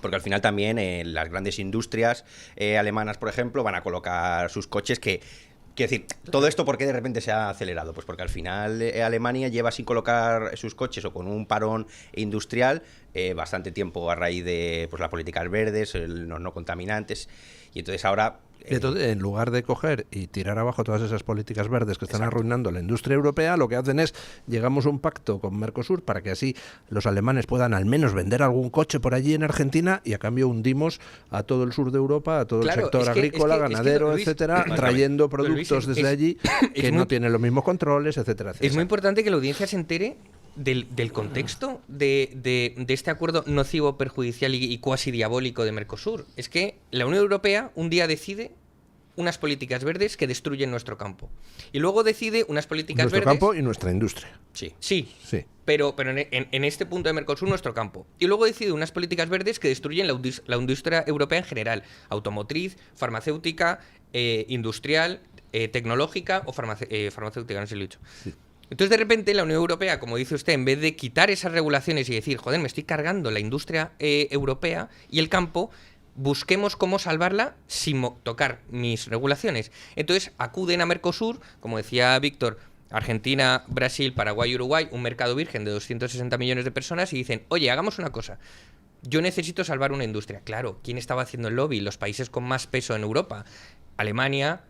Porque al final también las grandes industrias alemanas, por ejemplo, van a colocar sus coches que... Quiero decir, todo esto, ¿por qué de repente se ha acelerado? Pues porque al final Alemania lleva sin colocar sus coches o con un parón industrial bastante tiempo a raíz de pues, las políticas verdes, los no contaminantes, y entonces ahora... Entonces, en lugar de coger y tirar abajo todas esas políticas verdes que están arruinando la industria europea, lo que hacen es, llegamos a un pacto con Mercosur para que así los alemanes puedan al menos vender algún coche por allí en Argentina, y a cambio hundimos a todo el sur de Europa, a todo el sector agrícola, ganadero, Luis, etcétera, trayendo productos Luis, desde allí que no tienen los mismos controles, etcétera, etcétera. Es muy importante que la audiencia se entere del contexto de este acuerdo nocivo, perjudicial y cuasi diabólico de Mercosur. Es que la Unión Europea un día decide unas políticas verdes que destruyen nuestro campo, y luego decide unas políticas nuestro verdes... campo y nuestra industria. Sí. Pero en este punto de Mercosur, nuestro campo. Y luego decide unas políticas verdes que destruyen la industria europea en general: automotriz, farmacéutica, industrial, tecnológica o farmacéutica, no sé si lo he dicho. Sí. Entonces, de repente, la Unión Europea, como dice usted, en vez de quitar esas regulaciones y decir, joder, me estoy cargando la industria europea y el campo, busquemos cómo salvarla sin tocar mis regulaciones. Entonces, acuden a Mercosur, como decía Víctor, Argentina, Brasil, Paraguay y Uruguay, un mercado virgen de 260 millones de personas, y dicen, oye, hagamos una cosa. Yo necesito salvar una industria. Claro, ¿quién estaba haciendo el lobby? Los países con más peso en Europa: Alemania,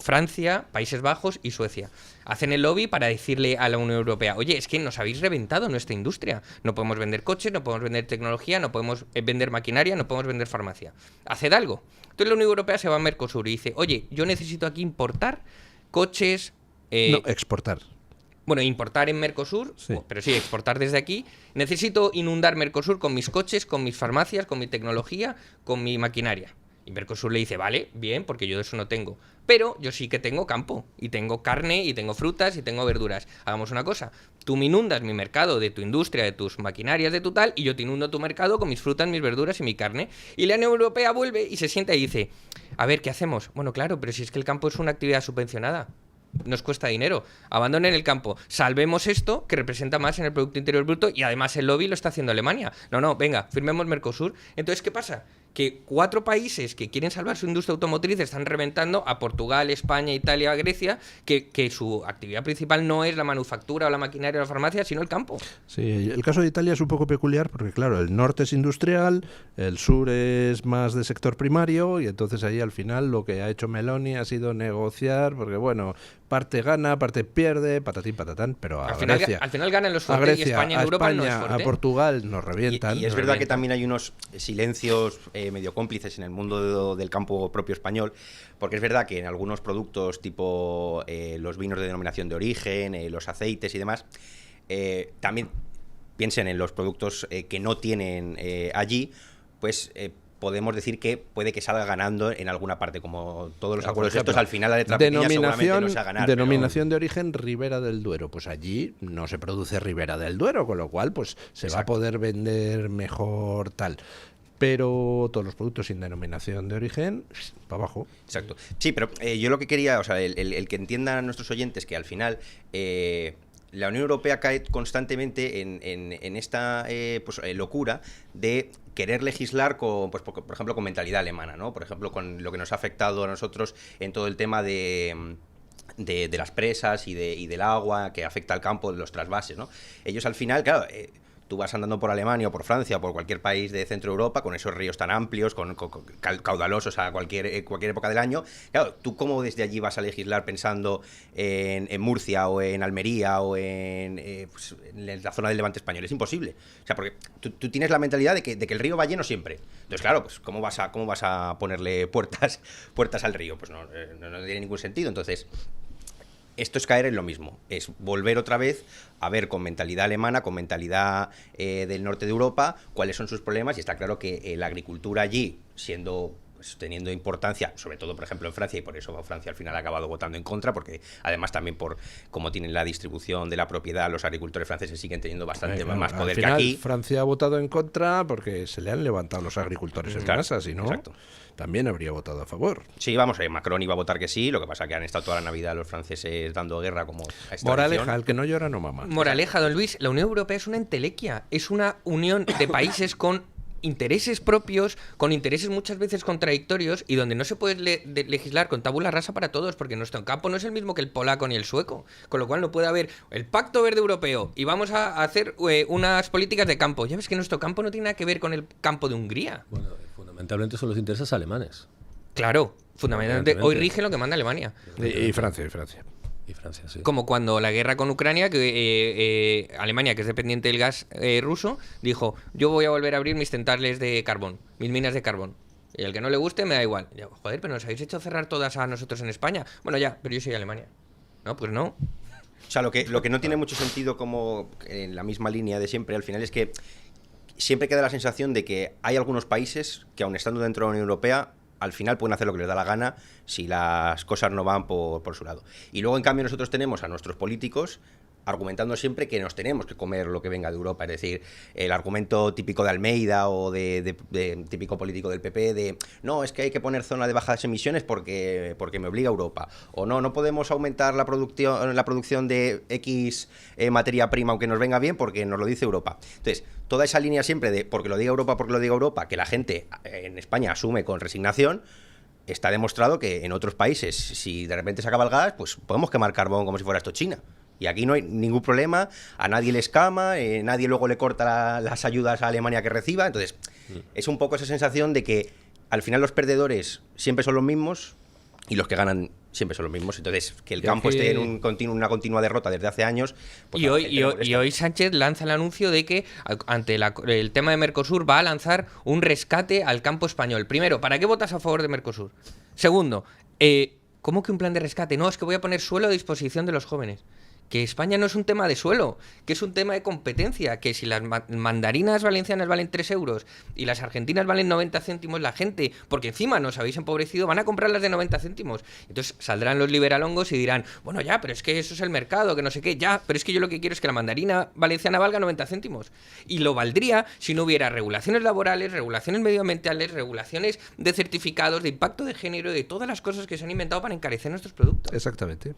Francia, Países Bajos y Suecia. Hacen el lobby para decirle a la Unión Europea, oye, es que nos habéis reventado nuestra industria. No podemos vender coches, no podemos vender tecnología, no podemos vender maquinaria, no podemos vender farmacia. Haced algo. Entonces la Unión Europea se va a Mercosur y dice, oye, yo necesito aquí importar coches... no, exportar. Bueno, importar en Mercosur, sí. Pero sí, exportar desde aquí. Necesito inundar Mercosur con mis coches, con mis farmacias, con mi tecnología, con mi maquinaria. Y Mercosur le dice, vale, bien, porque yo de eso no tengo. Pero yo sí que tengo campo, y tengo carne, y tengo frutas, y tengo verduras. Hagamos una cosa: tú me inundas mi mercado de tu industria, de tus maquinarias, de tu tal, y yo te inundo tu mercado con mis frutas, mis verduras y mi carne. Y la Unión Europea vuelve y se sienta y dice, a ver, ¿qué hacemos? Bueno, claro, pero si es que el campo es una actividad subvencionada. nos cuesta dinero. Abandonen el campo. Salvemos esto, que representa más en el Producto Interior Bruto, y además el lobby lo está haciendo Alemania. No, venga, firmemos Mercosur. Entonces, ¿qué pasa? Que 4 países que quieren salvar su industria automotriz están reventando a Portugal, España, Italia, Grecia, que su actividad principal no es la manufactura o la maquinaria o la farmacia, sino el campo. Sí, el caso de Italia es un poco peculiar porque, claro, el norte es industrial, el sur es más de sector primario, y entonces ahí al final lo que ha hecho Meloni ha sido negociar, porque bueno, parte gana, parte pierde, patatín, patatán, pero al final ganan los fuertes, y España en Europa no es fuerte. A Portugal nos revientan. Y es verdad que también hay unos silencios medio cómplices en el mundo del campo propio español, porque es verdad que en algunos productos tipo los vinos de denominación de origen, los aceites y demás, también piensen en los productos que no tienen allí, pues podemos decir que puede que salga ganando en alguna parte, como todos los acuerdos estos, al final la letra pequeña seguramente no se va a ganar. Denominación de origen Ribera del Duero, pues allí no se produce Ribera del Duero, con lo cual pues se va a poder vender mejor tal. Pero todos los productos sin denominación de origen, para abajo. Exacto. Sí, pero yo lo que quería, o sea, el que entiendan a nuestros oyentes que al final la Unión Europea cae constantemente en esta locura de querer legislar con, pues, por ejemplo, con mentalidad alemana, ¿no? Por ejemplo, con lo que nos ha afectado a nosotros en todo el tema de las presas y del agua que afecta al campo, de los trasvases, ¿no? Ellos al final, claro, tú vas andando por Alemania o por Francia o por cualquier país de Centro Europa con esos ríos tan amplios, con caudalosos a cualquier época del año. Claro, ¿tú cómo desde allí vas a legislar pensando en Murcia o en Almería o en la zona del Levante español? Es imposible. O sea, porque tú tienes la mentalidad de que el río va lleno siempre. Entonces, claro, pues ¿cómo vas a ponerle puertas al río? Pues no tiene ningún sentido. Entonces, esto es caer en lo mismo, es volver otra vez a ver con mentalidad alemana, con mentalidad del norte de Europa, cuáles son sus problemas, y está claro que la agricultura allí, teniendo importancia, sobre todo, por ejemplo, en Francia, y por eso Francia al final ha acabado votando en contra, porque además también por cómo tienen la distribución de la propiedad, los agricultores franceses siguen teniendo bastante más poder que aquí. Francia ha votado en contra porque se le han levantado los agricultores en masa, si no, también habría votado a favor. Sí, vamos, Macron iba a votar que sí, lo que pasa que han estado toda la Navidad los franceses dando guerra como a esta Moraleja, elección. el que no llora no mama. Moraleja, don Luis, la Unión Europea es una entelequia, es una unión de países con intereses propios, con intereses muchas veces contradictorios, y donde no se puede legislar con tabula rasa para todos, porque nuestro campo no es el mismo que el polaco ni el sueco, con lo cual no puede haber el Pacto Verde Europeo y vamos a hacer unas políticas de campo. Ya ves que nuestro campo no tiene nada que ver con el campo de Hungría. Bueno, fundamentalmente son los intereses alemanes. Claro, fundamentalmente hoy rige lo que manda Alemania. Y Francia. Y Francia, sí. Como cuando la guerra con Ucrania, que Alemania, que es dependiente del gas ruso, dijo, yo voy a volver a abrir mis centrales de carbón, mis minas de carbón. Y el que no le guste me da igual. Y yo, joder, pero nos habéis hecho cerrar todas a nosotros en España. Bueno, ya, pero yo soy Alemania. No, pues no. O sea, lo que no tiene mucho sentido, como en la misma línea de siempre, al final es que siempre queda la sensación de que hay algunos países que, aun estando dentro de la Unión Europea, al final pueden hacer lo que les da la gana si las cosas no van por su lado. Y luego, en cambio, nosotros tenemos a nuestros políticos argumentando siempre que nos tenemos que comer lo que venga de Europa. Es decir, el argumento típico de Almeida o de típico político del PP de no, es que hay que poner zona de bajas emisiones porque me obliga Europa. O no podemos aumentar la producción de X materia prima aunque nos venga bien porque nos lo dice Europa. Entonces, toda esa línea siempre de porque lo diga Europa, que la gente en España asume con resignación, está demostrado que en otros países, si de repente se acaba el gas, pues podemos quemar carbón como si fuera esto China. Y aquí no hay ningún problema, a nadie le escama, nadie luego le corta las ayudas a Alemania que reciba. Entonces, es un poco esa sensación de que al final los perdedores siempre son los mismos y los que ganan siempre son los mismos. Entonces, que el campo esté en una continua derrota desde hace años. Pues y hoy Sánchez lanza el anuncio de que ante el tema de Mercosur va a lanzar un rescate al campo español. Primero, ¿para qué votas a favor de Mercosur? Segundo, ¿cómo que un plan de rescate? No, es que voy a poner suelo a disposición de los jóvenes. Que España no es un tema de suelo, que es un tema de competencia, que si las mandarinas valencianas valen 3 euros y las argentinas valen 90 céntimos, la gente, porque encima nos habéis empobrecido, van a comprar las de 90 céntimos. Entonces saldrán los liberalongos y dirán, bueno, ya, pero es que eso es el mercado, que no sé qué, ya, pero es que yo lo que quiero es que la mandarina valenciana valga 90 céntimos. Y lo valdría si no hubiera regulaciones laborales, regulaciones medioambientales, regulaciones de certificados, de impacto de género, de todas las cosas que se han inventado para encarecer nuestros productos. Exactamente.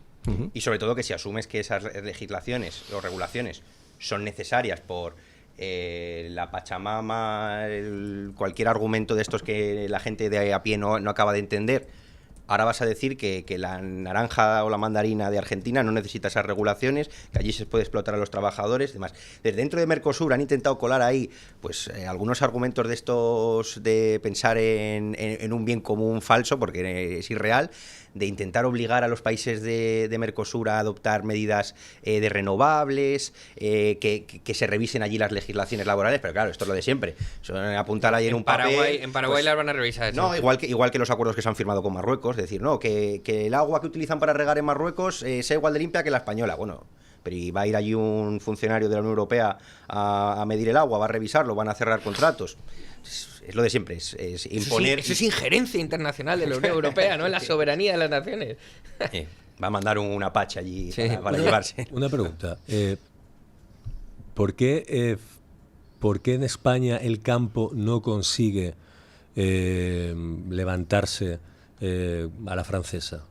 Y sobre todo que si asumes que esas legislaciones o regulaciones son necesarias por la Pachamama, cualquier argumento de estos que la gente de a pie no acaba de entender, ahora vas a decir que la naranja o la mandarina de Argentina no necesita esas regulaciones, que allí se puede explotar a los trabajadores y demás. Desde dentro de Mercosur han intentado colar ahí pues algunos argumentos de estos de pensar en un bien común falso, porque es irreal, de intentar obligar a los países de Mercosur a adoptar medidas de renovables, que se revisen allí las legislaciones laborales, pero claro, esto es lo de siempre. Son apuntar ahí en un papel. En Paraguay las van a revisar. No, igual que los acuerdos que se han firmado con Marruecos, es decir, no, que el agua que utilizan para regar en Marruecos sea igual de limpia que la española. Bueno, pero ¿y va a ir allí un funcionario de la Unión Europea a medir el agua, va a revisarlo, van a cerrar contratos? Es lo de siempre, es imponer... Eso es injerencia internacional de la Unión Europea, ¿no? En la soberanía de las naciones. Va a mandar un Apache allí para llevarse. Una pregunta. ¿Por qué en España el campo no consigue levantarse a la francesa?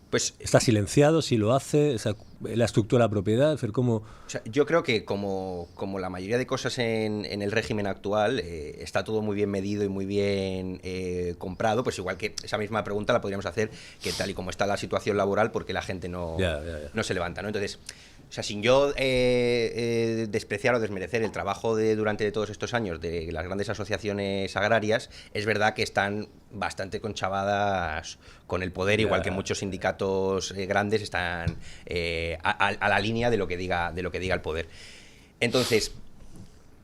Pues ¿Está silenciado si lo hace? ¿La estructura de la propiedad? ¿Cómo? O sea, yo creo que como la mayoría de cosas en el régimen actual, está todo muy bien medido y muy bien comprado, pues igual que esa misma pregunta la podríamos hacer que tal y como está la situación laboral, porque la gente no se levanta, ¿no? Entonces, o sea, sin yo despreciar o desmerecer el trabajo durante todos estos años de las grandes asociaciones agrarias, es verdad que están bastante conchavadas con el poder, igual que muchos sindicatos grandes están a la línea de lo que diga el poder. Entonces,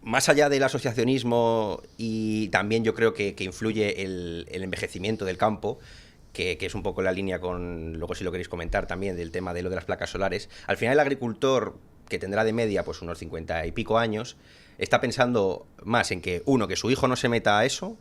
más allá del asociacionismo, y también yo creo que influye el envejecimiento del campo, que es un poco la línea con, luego si lo queréis comentar también, del tema de lo de las placas solares. Al final el agricultor, que tendrá de media pues unos 50 y pico años, está pensando más en que, uno, que su hijo no se meta a eso,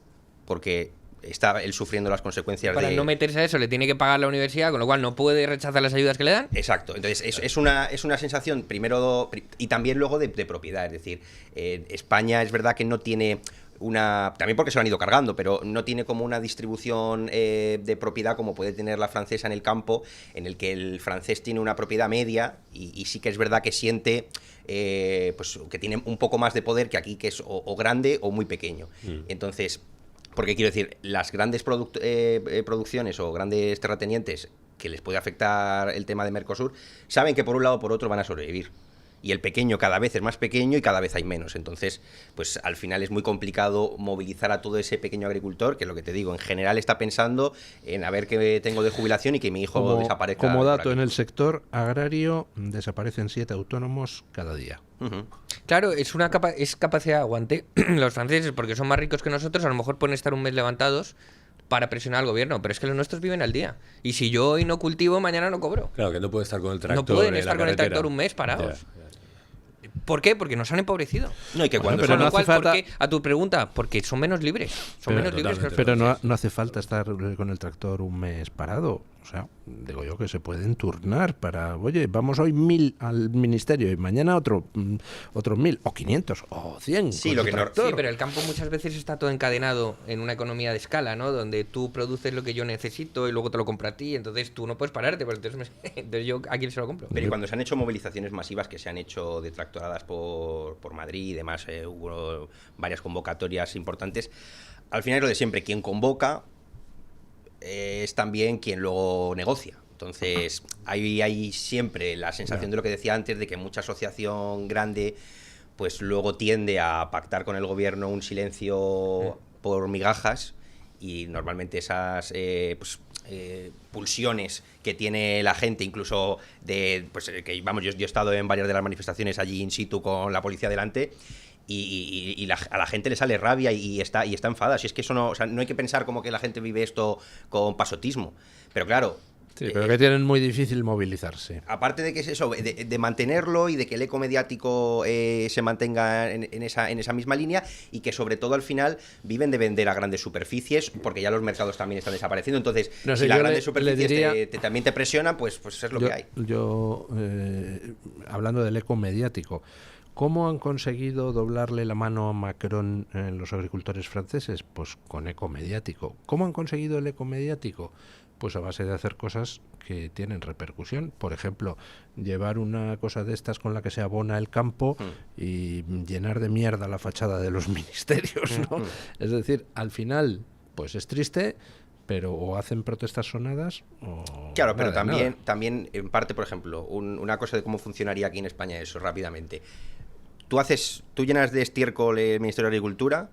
porque está él sufriendo las consecuencias Para no meterse a eso le tiene que pagar la universidad, con lo cual no puede rechazar las ayudas que le dan. Exacto. Entonces es una sensación primero y también luego de propiedad. Es decir, España es verdad que no tiene también porque se lo han ido cargando, pero no tiene como una distribución de propiedad como puede tener la francesa en el campo, en el que el francés tiene una propiedad media y sí que es verdad que siente pues que tiene un poco más de poder que aquí, que es o grande o muy pequeño. Entonces, porque quiero decir, las grandes producciones o grandes terratenientes que les puede afectar el tema de Mercosur, saben que por un lado o por otro van a sobrevivir. Y el pequeño cada vez es más pequeño y cada vez hay menos. Entonces, pues al final es muy complicado movilizar a todo ese pequeño agricultor, que lo que te digo, en general está pensando en a ver qué tengo de jubilación y que mi hijo desaparezca. Como dato, en el sector agrario desaparecen 7 autónomos cada día. Claro, es capacidad de aguante. Los franceses, porque son más ricos que nosotros, a lo mejor pueden estar un mes levantados para presionar al gobierno, pero es que los nuestros viven al día. Y si yo hoy no cultivo, mañana no cobro. Claro, que no puede estar con el tractor. No pueden estar con el tractor un mes parados. ¿Por qué? Porque nos han empobrecido. No, y que cuando pero no hace falta... A tu pregunta, porque son menos libres. Son menos libres que los Pero no hace falta estar con el tractor un mes parado. O sea, digo yo que se pueden turnar para, oye, vamos hoy 1000 al ministerio y mañana otros 1000 o 500 o 100. Sí, lo que no... Sí, pero el campo muchas veces está todo encadenado en una economía de escala, ¿no? Donde tú produces lo que yo necesito y luego te lo compro a ti, entonces tú no puedes pararte, pero entonces yo a quién se lo compro. Pero cuando se han hecho movilizaciones masivas que se han hecho de tractoradas por Madrid y demás, hubo varias convocatorias importantes, al final es lo de siempre, quien convoca es también quien luego negocia. Entonces hay siempre la sensación de lo que decía antes, de que mucha asociación grande pues luego tiende a pactar con el gobierno un silencio por migajas, y normalmente esas pulsiones que tiene la gente, incluso que vamos, yo he estado en varias de las manifestaciones allí in situ con la policía delante, y a la gente le sale rabia y está enfadada. Si es que eso no, o sea, no hay que pensar como que la gente vive esto con pasotismo, pero claro. Sí, pero que tienen muy difícil movilizarse. Aparte de que es eso, de mantenerlo y de que el eco mediático se mantenga en esa misma línea, y que sobre todo al final viven de vender a grandes superficies, porque ya los mercados también están desapareciendo. Entonces, no sé, si las grandes superficies también te presionan, pues es lo que hay. Hablando del eco mediático, ¿cómo han conseguido doblarle la mano a Macron los agricultores franceses? Pues con eco mediático. ¿Cómo han conseguido el eco mediático? pues a base de hacer cosas que tienen repercusión. Por ejemplo, llevar una cosa de estas con la que se abona el campo y llenar de mierda la fachada de los ministerios, ¿no? Es decir, al final, pues es triste, pero o hacen protestas sonadas o... Claro, pero nada, también en parte, por ejemplo, una cosa de cómo funcionaría aquí en España eso, rápidamente. Tú llenas de estiércol el Ministerio de Agricultura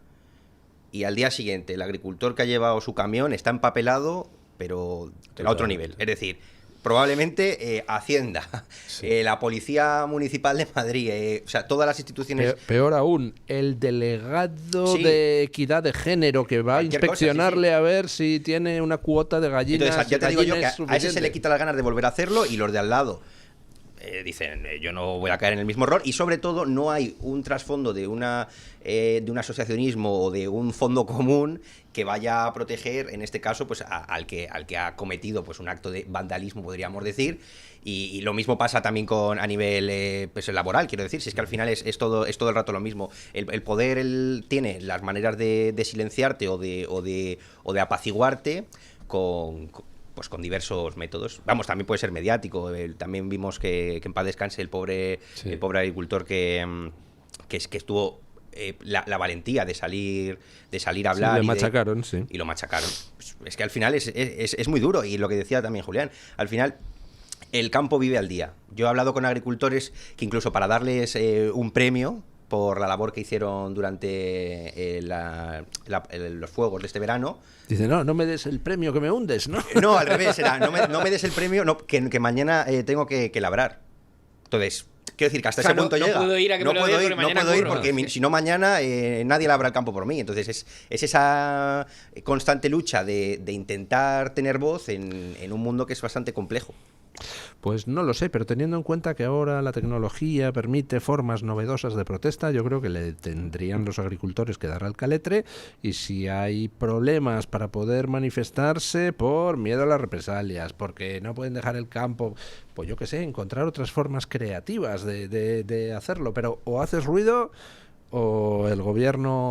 y al día siguiente el agricultor que ha llevado su camión está empapelado, pero a otro nivel. Es decir, probablemente Hacienda, la Policía Municipal de Madrid, o sea, todas las instituciones... Peor aún, el delegado Sí. de equidad de género que va a Cualquier cosa, inspeccionarle sí, sí. a ver si tiene una cuota de gallinas. Entonces, ya te digo yo que a ese se suficiente. le quita las ganas de volver a hacerlo y los de al lado dicen, yo no voy a caer en el mismo error, y sobre todo no hay un trasfondo de un asociacionismo o de un fondo común que vaya a proteger, en este caso, pues al que ha cometido pues un acto de vandalismo, podríamos decir. Y lo mismo pasa también a nivel pues, laboral, quiero decir, si es que al final es todo el rato lo mismo. El poder tiene las maneras de silenciarte o de apaciguarte con diversos métodos. Vamos, también puede ser mediático. También vimos que en paz descanse el pobre agricultor que estuvo la valentía de salir a hablar. Sí, le machacaron, sí. Y lo machacaron. Pues, es que al final es muy duro. Y lo que decía también Julián, al final el campo vive al día. Yo he hablado con agricultores que incluso para darles un premio por la labor que hicieron durante los fuegos de este verano. Dice, no me des el premio que me hundes, ¿no? No, al revés, era, no me des el premio, que mañana tengo que labrar. Entonces, quiero decir que hasta O sea, ese punto no llega. puedo ir a que me lo des porque mañana curro. Porque si no mañana nadie labra el campo por mí. Entonces es esa constante lucha de intentar tener voz en un mundo que es bastante complejo. Pues no lo sé, pero teniendo en cuenta que ahora la tecnología permite formas novedosas de protesta, yo creo que le tendrían los agricultores que dar al caletre, y si hay problemas para poder manifestarse por miedo a las represalias, porque no pueden dejar el campo, pues yo qué sé, encontrar otras formas creativas de hacerlo, pero o haces ruido o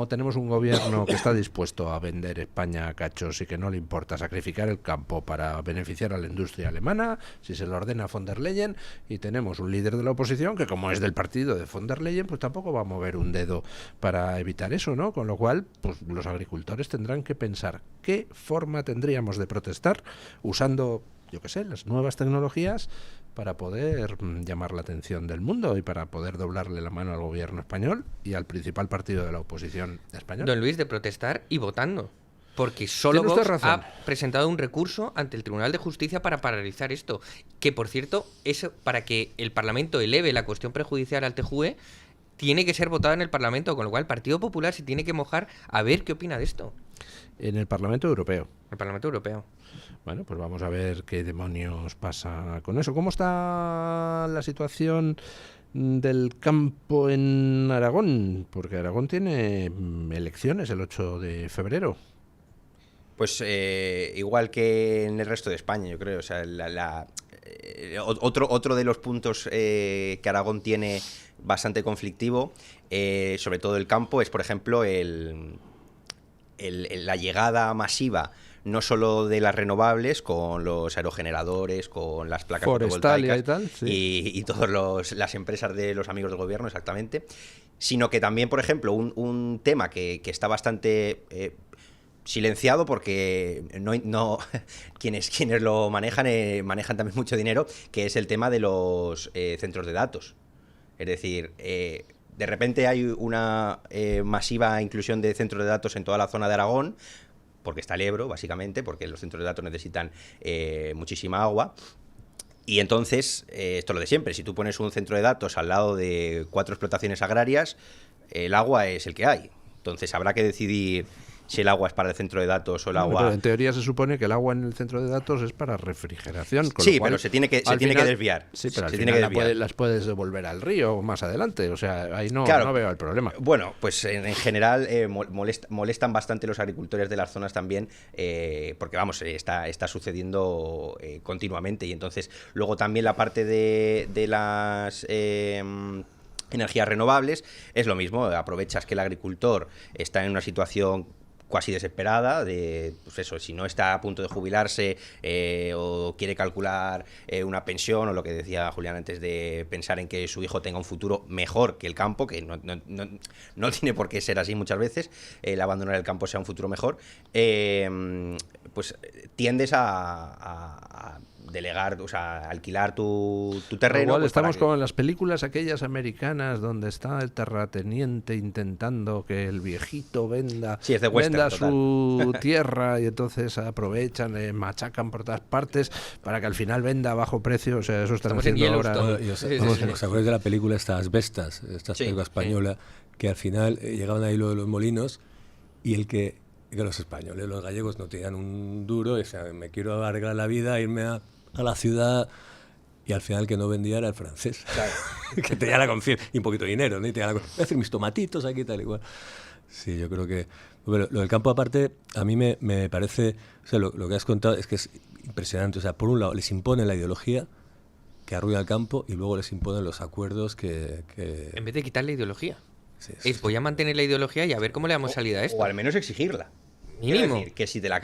tenemos un gobierno que está dispuesto a vender España a cachos y que no le importa sacrificar el campo para beneficiar a la industria alemana, si se lo ordena von der Leyen, y tenemos un líder de la oposición que, como es del partido de von der Leyen, pues tampoco va a mover un dedo para evitar eso, ¿no? Con lo cual, pues los agricultores tendrán que pensar qué forma tendríamos de protestar usando, yo qué sé, las nuevas tecnologías para poder llamar la atención del mundo y para poder doblarle la mano al gobierno español y al principal partido de la oposición española. Don Luis, de protestar y votando. Porque solo Tiene usted Vox razón. ha presentado un recurso ante el Tribunal de Justicia para paralizar esto. Que, por cierto, eso para que el Parlamento eleve la cuestión prejudicial al TJUE, tiene que ser votada en el Parlamento, con lo cual el Partido Popular se tiene que mojar a ver qué opina de esto. En el Parlamento Europeo. El Parlamento Europeo. Bueno, pues vamos a ver qué demonios pasa con eso. ¿Cómo está la situación del campo en Aragón? Porque Aragón tiene elecciones el 8 de febrero. Pues igual que en el resto de España, yo creo. O sea, otro de los puntos que Aragón tiene bastante conflictivo, sobre todo el campo, es, por ejemplo, la llegada masiva no solo de las renovables, con los aerogeneradores, con las placas Forestalia fotovoltaicas y tal, sí. y todas las empresas de los amigos del gobierno, exactamente, sino que también, por ejemplo, un tema que está bastante silenciado, porque no quienes lo manejan también mucho dinero, que es el tema de los centros de datos. Es decir, de repente hay una masiva inclusión de centros de datos en toda la zona de Aragón, porque está el Ebro, básicamente, porque los centros de datos necesitan muchísima agua. Y entonces, esto es lo de siempre, si tú pones un centro de datos al lado de 4 explotaciones agrarias, el agua es el que hay. Entonces habrá que decidir si el agua es para el centro de datos o el agua... Pero en teoría se supone que el agua en el centro de datos es para refrigeración. Con Sí, lo cual, pero se tiene que desviar. Sí, pero al se tiene final que desviar. las puedes devolver al río más adelante. O sea, ahí no, Claro. no veo el problema. Bueno, pues en general molestan bastante los agricultores de las zonas también, porque vamos, está sucediendo continuamente. Y entonces luego también la parte de las... energías renovables es lo mismo. Aprovechas que el agricultor está en una situación cuasi desesperada de, pues eso, si no está a punto de jubilarse o quiere calcular una pensión, o lo que decía Julián antes, de pensar en que su hijo tenga un futuro mejor que el campo, que no tiene por qué ser así muchas veces, el abandonar el campo sea un futuro mejor, pues tiendes a delegar, o sea, alquilar tu terreno. Igual pues, estamos como en las películas aquellas americanas donde está el terrateniente intentando que el viejito venda, Sí, es de western, venda total. su tierra, y entonces aprovechan, machacan por todas partes para que al final venda a bajo precio. O sea, eso están Estamos en haciendo ahora. Yellowstone. Y os, Sí, sí, vamos, sí. ¿os acordáis de la película Estas Bestas, esta Sí, película española, que al final llegaban ahí lo de los molinos, y que los españoles, los gallegos no tenían un duro, y decían, me quiero alargar la vida, irme a la ciudad, y al final que no vendía era el francés, Claro. que tenía la conciencia, y un poquito de dinero, ¿no? Y tenía voy a hacer mis tomatitos aquí, tal igual. Sí, yo creo que... Bueno, lo del campo aparte, a mí me parece... O sea, lo que has contado es que es impresionante. O sea, por un lado, les imponen la ideología que arruina el campo, y luego les imponen los acuerdos que... En vez de quitar la ideología. Sí, Es, voy a mantener la ideología y a ver cómo le damos salida a esto. O al menos exigirla. Mínimo. Quiero decir, que si te la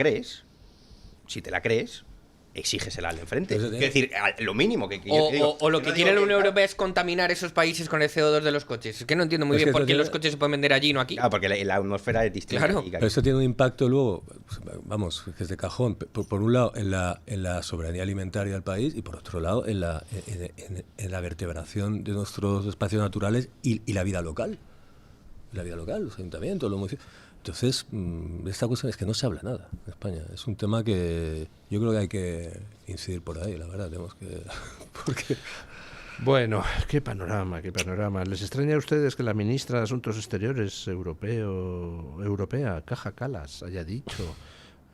crees, exígesela al de enfrente. Pero eso Quiero decir, lo mínimo que yo O, te digo. o lo Yo que no quiere digo la que- Unión Europea es contaminar esos países con el CO2 de los coches. Es que no entiendo muy Es bien que por eso qué tiene- los coches se pueden vender allí y no aquí. Claro, porque la atmósfera es distinta. Claro. Y que Pero aquí- eso tiene un impacto luego, vamos, que es de cajón, por un lado en la soberanía alimentaria del país, y por otro lado en la vertebración de nuestros espacios naturales y la vida local. La vida local, los ayuntamientos, los municipios. Entonces, esta cuestión es que no se habla nada en España. Es un tema que yo creo que hay que incidir por ahí, la verdad. Tenemos que... porque... Bueno, qué panorama, qué panorama. ¿Les extraña a ustedes que la ministra de Asuntos Exteriores europea, Kaja Kallas, haya dicho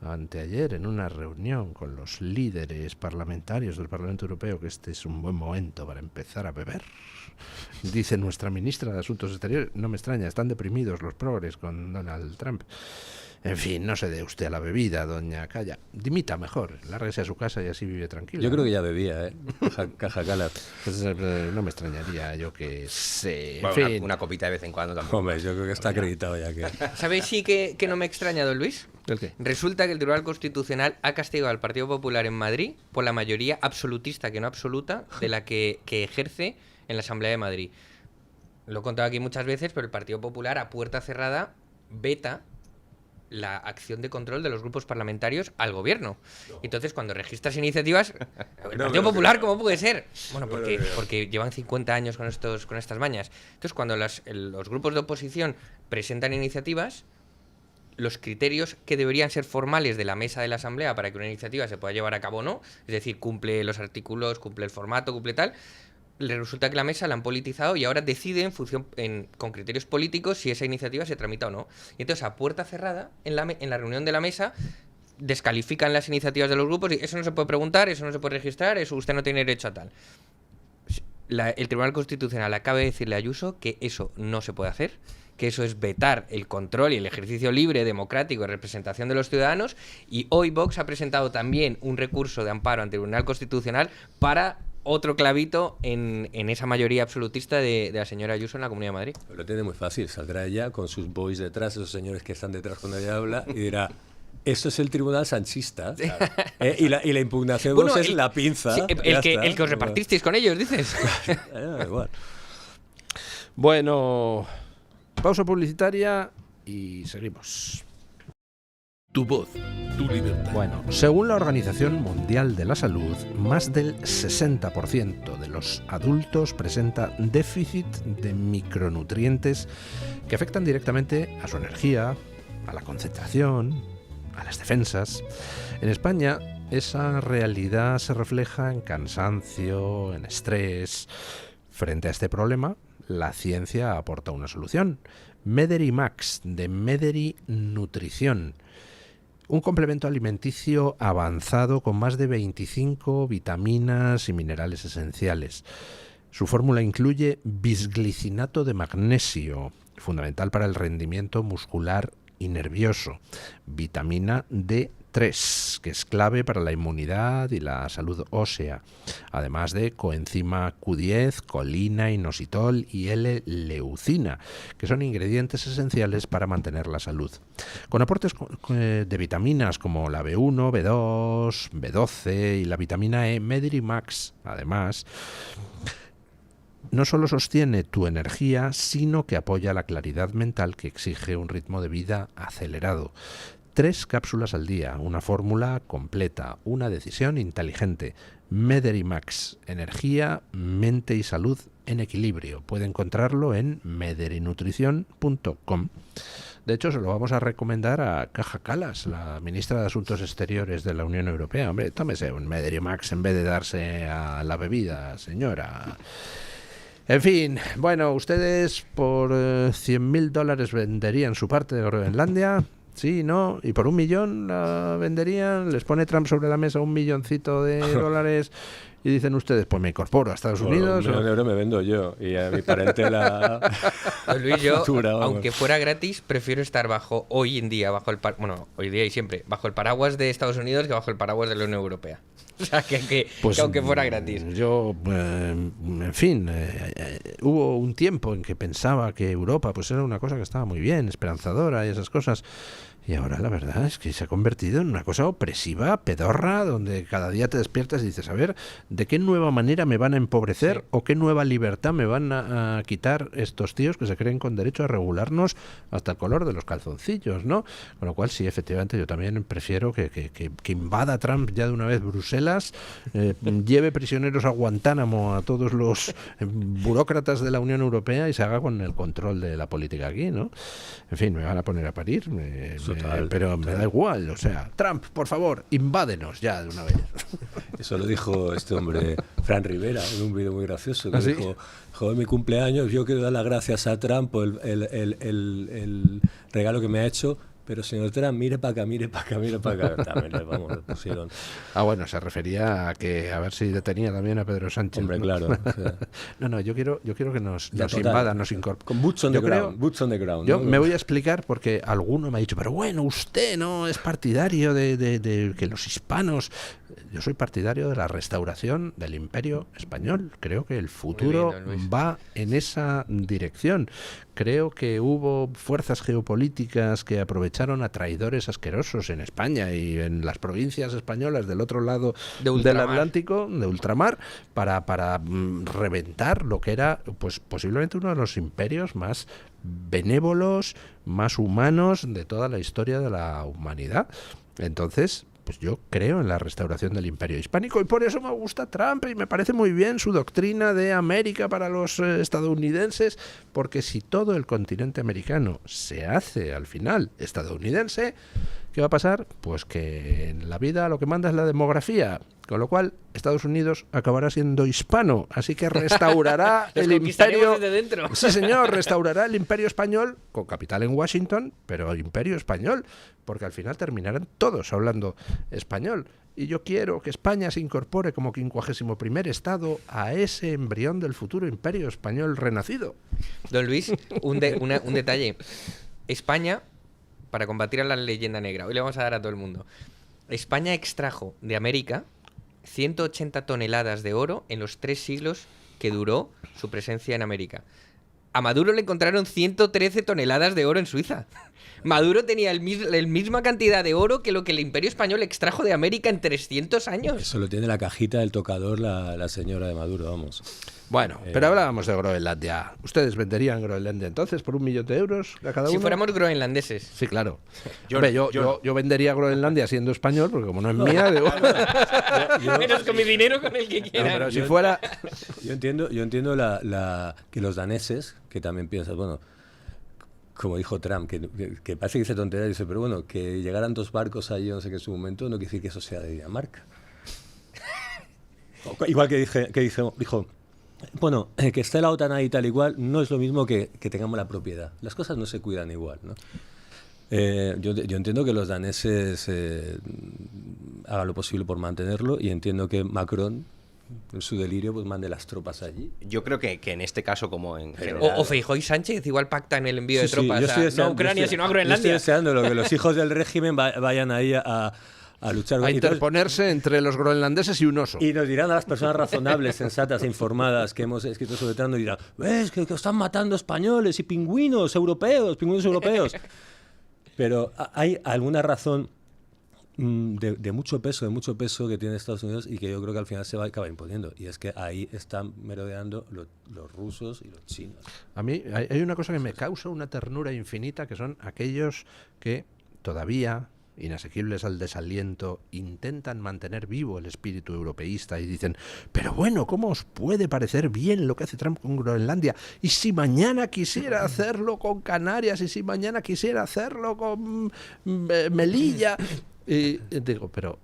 anteayer en una reunión con los líderes parlamentarios del Parlamento Europeo que este es un buen momento para empezar a beber? Dice nuestra ministra de Asuntos Exteriores. No me extraña, están deprimidos los progres con Donald Trump. En fin, no se dé usted a la bebida, doña Calla. Dimita mejor, lárguese a su casa y así vive tranquilo. Yo creo que ya bebía, ¿eh? Caja Kallas. Pues, no me extrañaría, yo que sé. En Bueno, fin. una copita de vez en cuando tampoco. Hombre, yo creo que está acreditado ya que... ¿Sabéis sí que no me extraña, don Luis? ¿El qué? Resulta que el Tribunal Constitucional ha castigado al Partido Popular en Madrid por la mayoría absolutista, que no absoluta, de la que ejerce en la Asamblea de Madrid. Lo he contado aquí muchas veces, pero el Partido Popular a puerta cerrada veta la acción de control de los grupos parlamentarios al gobierno. Entonces, cuando registras iniciativas, el Partido Popular, ¿cómo puede ser? Bueno, porque llevan 50 años con estas mañas. Entonces, cuando los grupos de oposición presentan iniciativas, los criterios que deberían ser formales de la mesa de la Asamblea para que una iniciativa se pueda llevar a cabo o no, es decir, cumple los artículos, cumple el formato, cumple tal, le resulta que la mesa la han politizado y ahora decide en función con criterios políticos si esa iniciativa se tramita o no. Y entonces, a puerta cerrada, en la reunión de la mesa, descalifican las iniciativas de los grupos y eso no se puede preguntar, eso no se puede registrar, eso usted no tiene derecho a tal. El Tribunal Constitucional acaba de decirle a Ayuso que eso no se puede hacer, que eso es vetar el control y el ejercicio libre, democrático de representación de los ciudadanos, y hoy Vox ha presentado también un recurso de amparo ante el Tribunal Constitucional para otro clavito en esa mayoría absolutista de la señora Ayuso en la Comunidad de Madrid. Lo tiene muy fácil, saldrá ella con sus boys detrás, esos señores que están detrás cuando ella habla, y dirá, esto es el tribunal sanchista, y la impugnación de Bueno, Vox es la pinza. Sí, ya el está. que os repartisteis con ellos, dices. Igual. Bueno, pausa publicitaria y seguimos. Tu voz, tu libertad. Bueno, según la Organización Mundial de la Salud, más del 60% de los adultos presenta déficit de micronutrientes que afectan directamente a su energía, a la concentración, a las defensas. En España, esa realidad se refleja en cansancio, en estrés. Frente a este problema, la ciencia aporta una solución. Mederi Max, de Mederi Nutrición. Un complemento alimenticio avanzado con más de 25 vitaminas y minerales esenciales. Su fórmula incluye bisglicinato de magnesio, fundamental para el rendimiento muscular y nervioso, vitamina D3, 3, que es clave para la inmunidad y la salud ósea, además de coenzima Q10, colina, inositol y L-leucina, que son ingredientes esenciales para mantener la salud. Con aportes de vitaminas como la B1, B2, B12 y la vitamina E, Medrimax, además, no solo sostiene tu energía, sino que apoya la claridad mental que exige un ritmo de vida acelerado. 3 cápsulas al día, una fórmula completa, una decisión inteligente. Mederimax, energía, mente y salud en equilibrio. Puede encontrarlo en mederinutrición.com. De hecho, se lo vamos a recomendar a Kaja Kallas, la ministra de Asuntos Exteriores de la Unión Europea. Hombre, tómese un Mederimax en vez de darse a la bebida, señora. En fin, bueno, ustedes por $100.000 venderían su parte de Groenlandia, sí, ¿no? Y por $1 millón la venderían, les pone Trump sobre la mesa $1 milloncito y dicen ustedes, pues me incorporo a Estados Unidos. $1 millón me vendo yo y a mi parentela. Luis, yo, aunque fuera gratis, prefiero estar hoy en día hoy día y siempre, bajo el paraguas de Estados Unidos que bajo el paraguas de la Unión Europea. O sea, que aunque fuera gratis. Yo, en fin, hubo un tiempo en que pensaba que Europa pues era una cosa que estaba muy bien, esperanzadora y esas cosas. Y ahora la verdad es que se ha convertido en una cosa opresiva, pedorra, donde cada día te despiertas y dices, a ver, ¿de qué nueva manera me van a empobrecer o qué nueva libertad me van a quitar estos tíos que se creen con derecho a regularnos hasta el color de los calzoncillos, ¿no? Con lo cual, sí, efectivamente, yo también prefiero que invada Trump ya de una vez Bruselas, lleve prisioneros a Guantánamo a todos los burócratas de la Unión Europea y se haga con el control de la política aquí, ¿no? En fin, me van a poner a parir, pero me da igual, o sea, Trump, por favor, invádenos ya de una vez. Eso lo dijo este hombre, Fran Rivera, en un vídeo muy gracioso, que dijo, joder, mi cumpleaños, yo quiero dar las gracias a Trump por el regalo que me ha hecho, pero señor Trump, mire para acá, mire para acá, mire para acá. También, vamos, lo pusieron. Bueno, se refería a ver si detenía también a Pedro Sánchez. Hombre, ¿no? Claro. O sea, no, yo quiero que nos invada, nos incorpore. Con boots on the ground. Yo ¿no? me voy a explicar porque alguno me ha dicho, pero bueno, usted no es partidario de que los hispanos... Yo soy partidario de la restauración del Imperio Español. Creo que el futuro va en esa dirección. Creo que hubo fuerzas geopolíticas que aprovecharon a traidores asquerosos en España y en las provincias españolas del otro lado del Atlántico, de ultramar, para reventar lo que era pues posiblemente uno de los imperios más benévolos, más humanos de toda la historia de la humanidad. Entonces, pues yo creo en la restauración del Imperio Hispánico y por eso me gusta Trump y me parece muy bien su doctrina de América para los estadounidenses, porque si todo el continente americano se hace al final estadounidense, ¿qué va a pasar? Pues que en la vida lo que manda es la demografía, con lo cual Estados Unidos acabará siendo hispano, así que restaurará el imperio. Desde dentro. Sí, señor, restaurará el Imperio Español con capital en Washington, pero Imperio Español, porque al final terminarán todos hablando español. Y yo quiero que España se incorpore como 51º estado a ese embrión del futuro Imperio Español renacido. Don Luis, un detalle. España, para combatir a la leyenda negra, hoy le vamos a dar a todo el mundo. España extrajo de América 180 toneladas de oro en los 3 siglos que duró su presencia en América. A Maduro le encontraron 113 toneladas de oro en Suiza. Maduro tenía la misma cantidad de oro que lo que el Imperio Español extrajo de América en 300 años. Eso lo tiene la cajita del tocador la señora de Maduro, vamos. Bueno, pero hablábamos de Groenlandia. ¿Ustedes venderían Groenlandia entonces por $1 millón a cada uno? Si fuéramos groenlandeses. Sí, claro. Yo vendería Groenlandia siendo español, porque como no es mía... Menos con mi dinero, con el que quiera. No, pero si fuera... Yo entiendo que los daneses, que también piensan, bueno, como dijo Trump, que parece que dice tontería, dice, pero bueno, que llegaran 2 barcos allí, no sé qué, en su momento, no quiere decir que eso sea de Dinamarca. Igual que dijo, bueno, que esté la OTAN ahí y tal igual, no es lo mismo que tengamos la propiedad. Las cosas no se cuidan igual, ¿no? Yo entiendo que los daneses hagan lo posible por mantenerlo y entiendo que Macron, en su delirio, pues mande las tropas allí. Yo creo que en este caso, como en general... O Feijóo y Sánchez igual pactan el envío de tropas no a Ucrania, sino a Groenlandia. Yo estoy deseando que los hijos del régimen vayan ahí a a luchar. A Y entonces- interponerse entre los groenlandeses y un oso. y nos dirán a las personas razonables, sensatas e informadas que hemos escrito sobre Trump, nos dirán, ¿ves que están matando españoles y pingüinos europeos? Pero hay alguna razón de mucho peso que tiene Estados Unidos y que yo creo que al final se va a acabar imponiendo. Y es que ahí están merodeando los rusos y los chinos. A mí hay una cosa que me causa una ternura infinita, que son aquellos que todavía, inasequibles al desaliento, intentan mantener vivo el espíritu europeísta y dicen, pero bueno, ¿cómo os puede parecer bien lo que hace Trump con Groenlandia? Y si mañana quisiera hacerlo con Canarias, y si mañana quisiera hacerlo con Melilla... Y digo, pero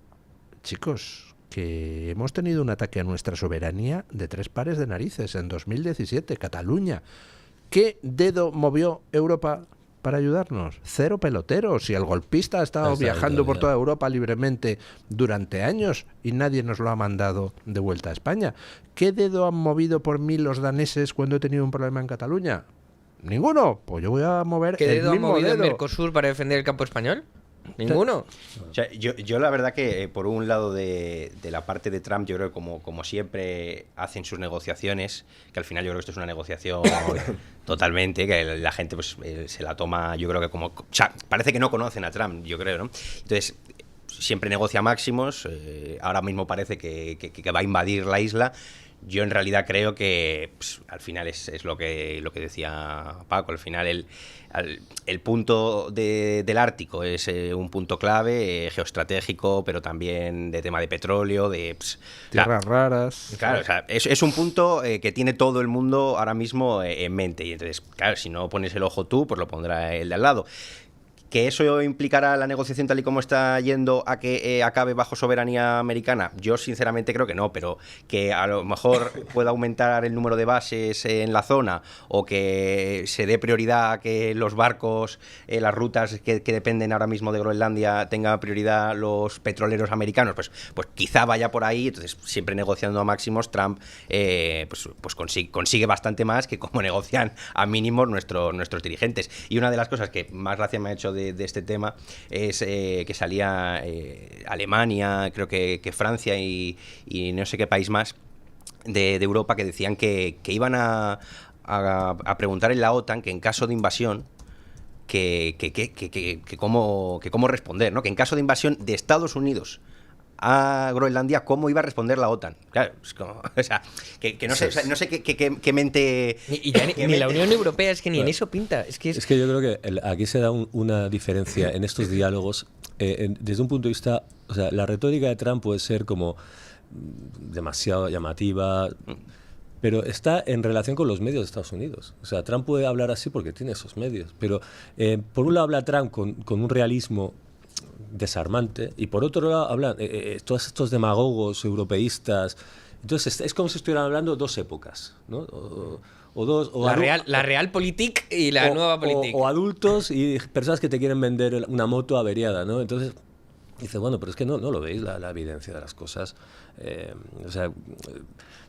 chicos, que hemos tenido un ataque a nuestra soberanía de 3 pares de narices en 2017, Cataluña. ¿Qué dedo movió Europa para ayudarnos? 0 peloteros. Y el golpista ha estado viajando por toda Europa libremente durante años y nadie nos lo ha mandado de vuelta a España. ¿Qué dedo han movido por mí los daneses cuando he tenido un problema en Cataluña? ¿Ninguno? Pues yo voy a mover ¿Qué el dedo ha mismo movido el dedo. Mercosur para defender el campo español? ¿Ninguno? O sea, yo la verdad que por un lado de la parte de Trump, yo creo que como siempre hacen sus negociaciones, que al final yo creo que esto es una negociación totalmente, que la gente pues se la toma, yo creo que como... O sea, parece que no conocen a Trump, yo creo, ¿no? Entonces, siempre negocia máximos, ahora mismo parece que va a invadir la isla. Yo en realidad creo que pues, al final es lo que decía Paco, al final el punto del Ártico es un punto clave, geoestratégico, pero también de tema de petróleo, de... Tierras raras. Claro, o sea, es un punto que tiene todo el mundo ahora mismo en mente, y entonces, claro, si no pones el ojo tú, pues lo pondrá el de al lado. ¿Que eso implicará la negociación tal y como está yendo a que acabe bajo soberanía americana? Yo sinceramente creo que no, pero que a lo mejor pueda aumentar el número de bases en la zona o que se dé prioridad a que los barcos, las rutas que dependen ahora mismo de Groenlandia tengan prioridad los petroleros americanos, pues quizá vaya por ahí. Entonces, siempre negociando a máximos, Trump pues consigue bastante más que como negocian a mínimos nuestros dirigentes. Y una de las cosas que más gracia me ha hecho de este tema es que salía Alemania, creo que Francia y no sé qué país más de Europa, que decían que iban a preguntar en la OTAN que en caso de invasión que cómo responder, ¿no? Que en caso de invasión de Estados Unidos a Groenlandia, ¿cómo iba a responder la OTAN? Claro, es como, o sea, que no sé, o sea, no sé qué mente... Ni la Unión Europea, es que ni en eso pinta. Es que yo creo que aquí se da una diferencia en estos diálogos desde un punto de vista... O sea, la retórica de Trump puede ser como demasiado llamativa, pero está en relación con los medios de Estados Unidos. O sea, Trump puede hablar así porque tiene esos medios, pero por un lado habla Trump con un realismo desarmante, y por otro lado hablan todos estos demagogos europeístas. Entonces es como si estuvieran hablando dos épocas, ¿no? La Realpolitik y la nueva Politik. O adultos y personas que te quieren vender una moto averiada, ¿no? Entonces dice, bueno, pero es que no lo veis la evidencia de las cosas. O sea,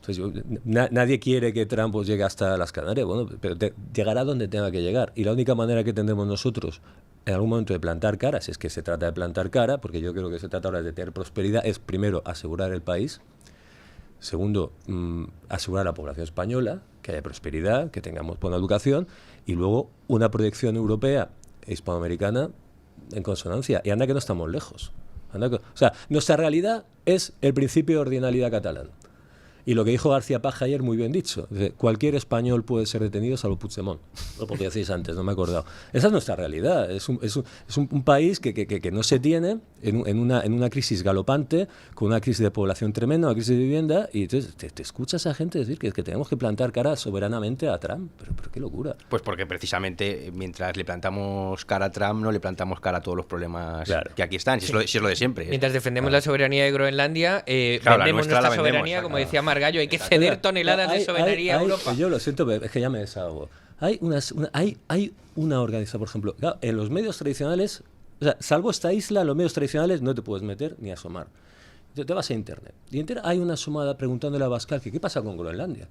entonces nadie quiere que Trump pues, llegue hasta las Canarias, bueno, pero llegará donde tenga que llegar. Y la única manera que tendremos nosotros en algún momento de plantar cara, si es que se trata de plantar cara, porque yo creo que se trata ahora de tener prosperidad, es primero asegurar el país, segundo asegurar a la población española, que haya prosperidad, que tengamos buena educación, y luego una proyección europea e hispanoamericana en consonancia. Y anda que no estamos lejos. O sea, nuestra realidad es el principio de ordinalidad catalán. Y lo que dijo García Paje ayer, muy bien dicho. Cualquier español puede ser detenido, salvo Puigdemont. Lo que decís antes, no me he acordado. Esa es nuestra realidad. Es un país que no se tiene en una crisis galopante, con una crisis de población tremenda, una crisis de vivienda, y entonces te escuchas a gente decir que tenemos que plantar cara soberanamente a Trump. Pero qué locura. Pues porque precisamente mientras le plantamos cara a Trump, no le plantamos cara a todos los problemas que aquí están. Si es lo de siempre. Mientras defendemos la soberanía de Groenlandia, vendemos nuestra soberanía, como decía Margallo, hay que ceder toneladas de soberanía a Europa. Yo lo siento, pero es que ya me desahogo. Hay una organización, por ejemplo, claro, en los medios tradicionales, o sea, salvo esta isla, en los medios tradicionales no te puedes meter ni asomar. Te vas a Internet. Y en Internet hay una asomada preguntándole a Abascal que qué pasa con Groenlandia.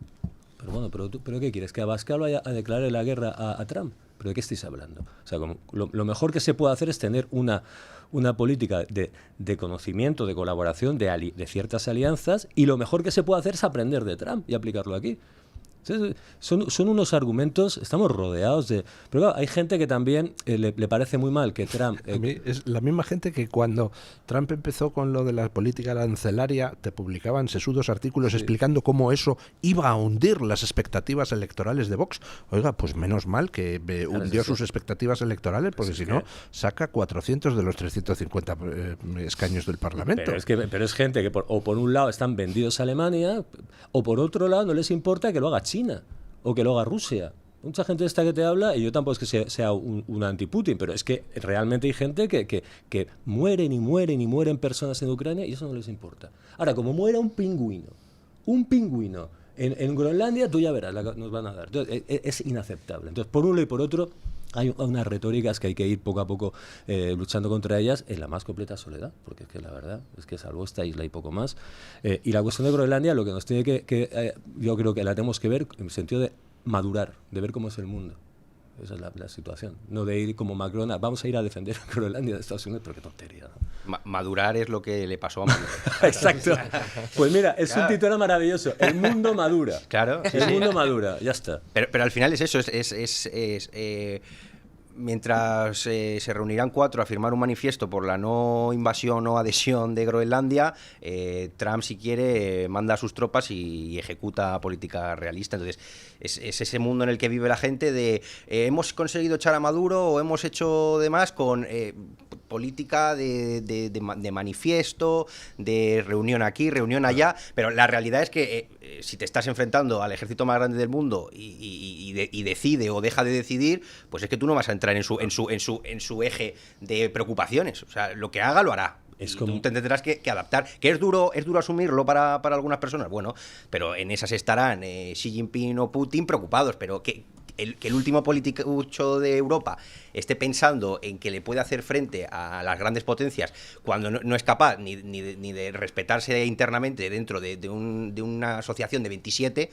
Pero bueno, pero ¿qué quieres? ¿Que Abascal vaya a declarar la guerra a Trump? ¿Pero de qué estáis hablando? O sea, como lo mejor que se puede hacer es tener una política de conocimiento, de colaboración, de ciertas alianzas, y lo mejor que se puede hacer es aprender de Trump y aplicarlo aquí. Son unos argumentos, estamos rodeados de... Pero claro, hay gente que también le parece muy mal que Trump... A mí es la misma gente que cuando Trump empezó con lo de la política arancelaria, te publicaban sesudos artículos explicando cómo eso iba a hundir las expectativas electorales de Vox. Oiga, pues menos mal que hundió sus expectativas electorales, porque si no, saca 400 de los 350 escaños del Parlamento. Pero es gente que o por un lado están vendidos a Alemania, o por otro lado no les importa que lo haga China o que lo haga Rusia. Mucha gente esta que te habla, y yo tampoco es que sea un anti-Putin, pero es que realmente hay gente que mueren y mueren y mueren personas en Ucrania y eso no les importa. Ahora, como muera un pingüino en Groenlandia, tú ya verás, nos van a dar. Entonces, es inaceptable. Entonces, por un lado y por otro, hay unas retóricas que hay que ir poco a poco luchando contra ellas en la más completa soledad, porque es que la verdad es que salvo esta isla y poco más. Y la cuestión de Groenlandia, lo que nos tiene yo creo que la tenemos que ver en el sentido de madurar, de ver cómo es el mundo. Esa es la situación. No de ir como Macron, vamos a ir a defender a Groenlandia de Estados Unidos, pero qué tontería, ¿no? Madurar es lo que le pasó a Maduro. Exacto. Pues mira, es un titular maravilloso. El mundo madura. Claro. El mundo madura, ya está. Pero al final es eso, mientras se reunirán 4 a firmar un manifiesto por la no invasión o adhesión de Groenlandia, Trump, si quiere, manda a sus tropas y ejecuta política realista. Entonces, es ese mundo en el que vive la gente de hemos conseguido echar a Maduro o hemos hecho demás con política de manifiesto, de reunión aquí, reunión allá, pero la realidad es que si te estás enfrentando al ejército más grande del mundo y decide o deja de decidir, pues es que tú no vas a entrar en su eje de preocupaciones. O sea, lo que haga lo hará. Tú te tendrás que adaptar. ¿Que es duro asumirlo para algunas personas? Bueno, pero en esas estarán Xi Jinping o Putin preocupados, pero que el último politicucho de Europa esté pensando en que le puede hacer frente a las grandes potencias cuando no es capaz ni de respetarse internamente dentro de una asociación de 27...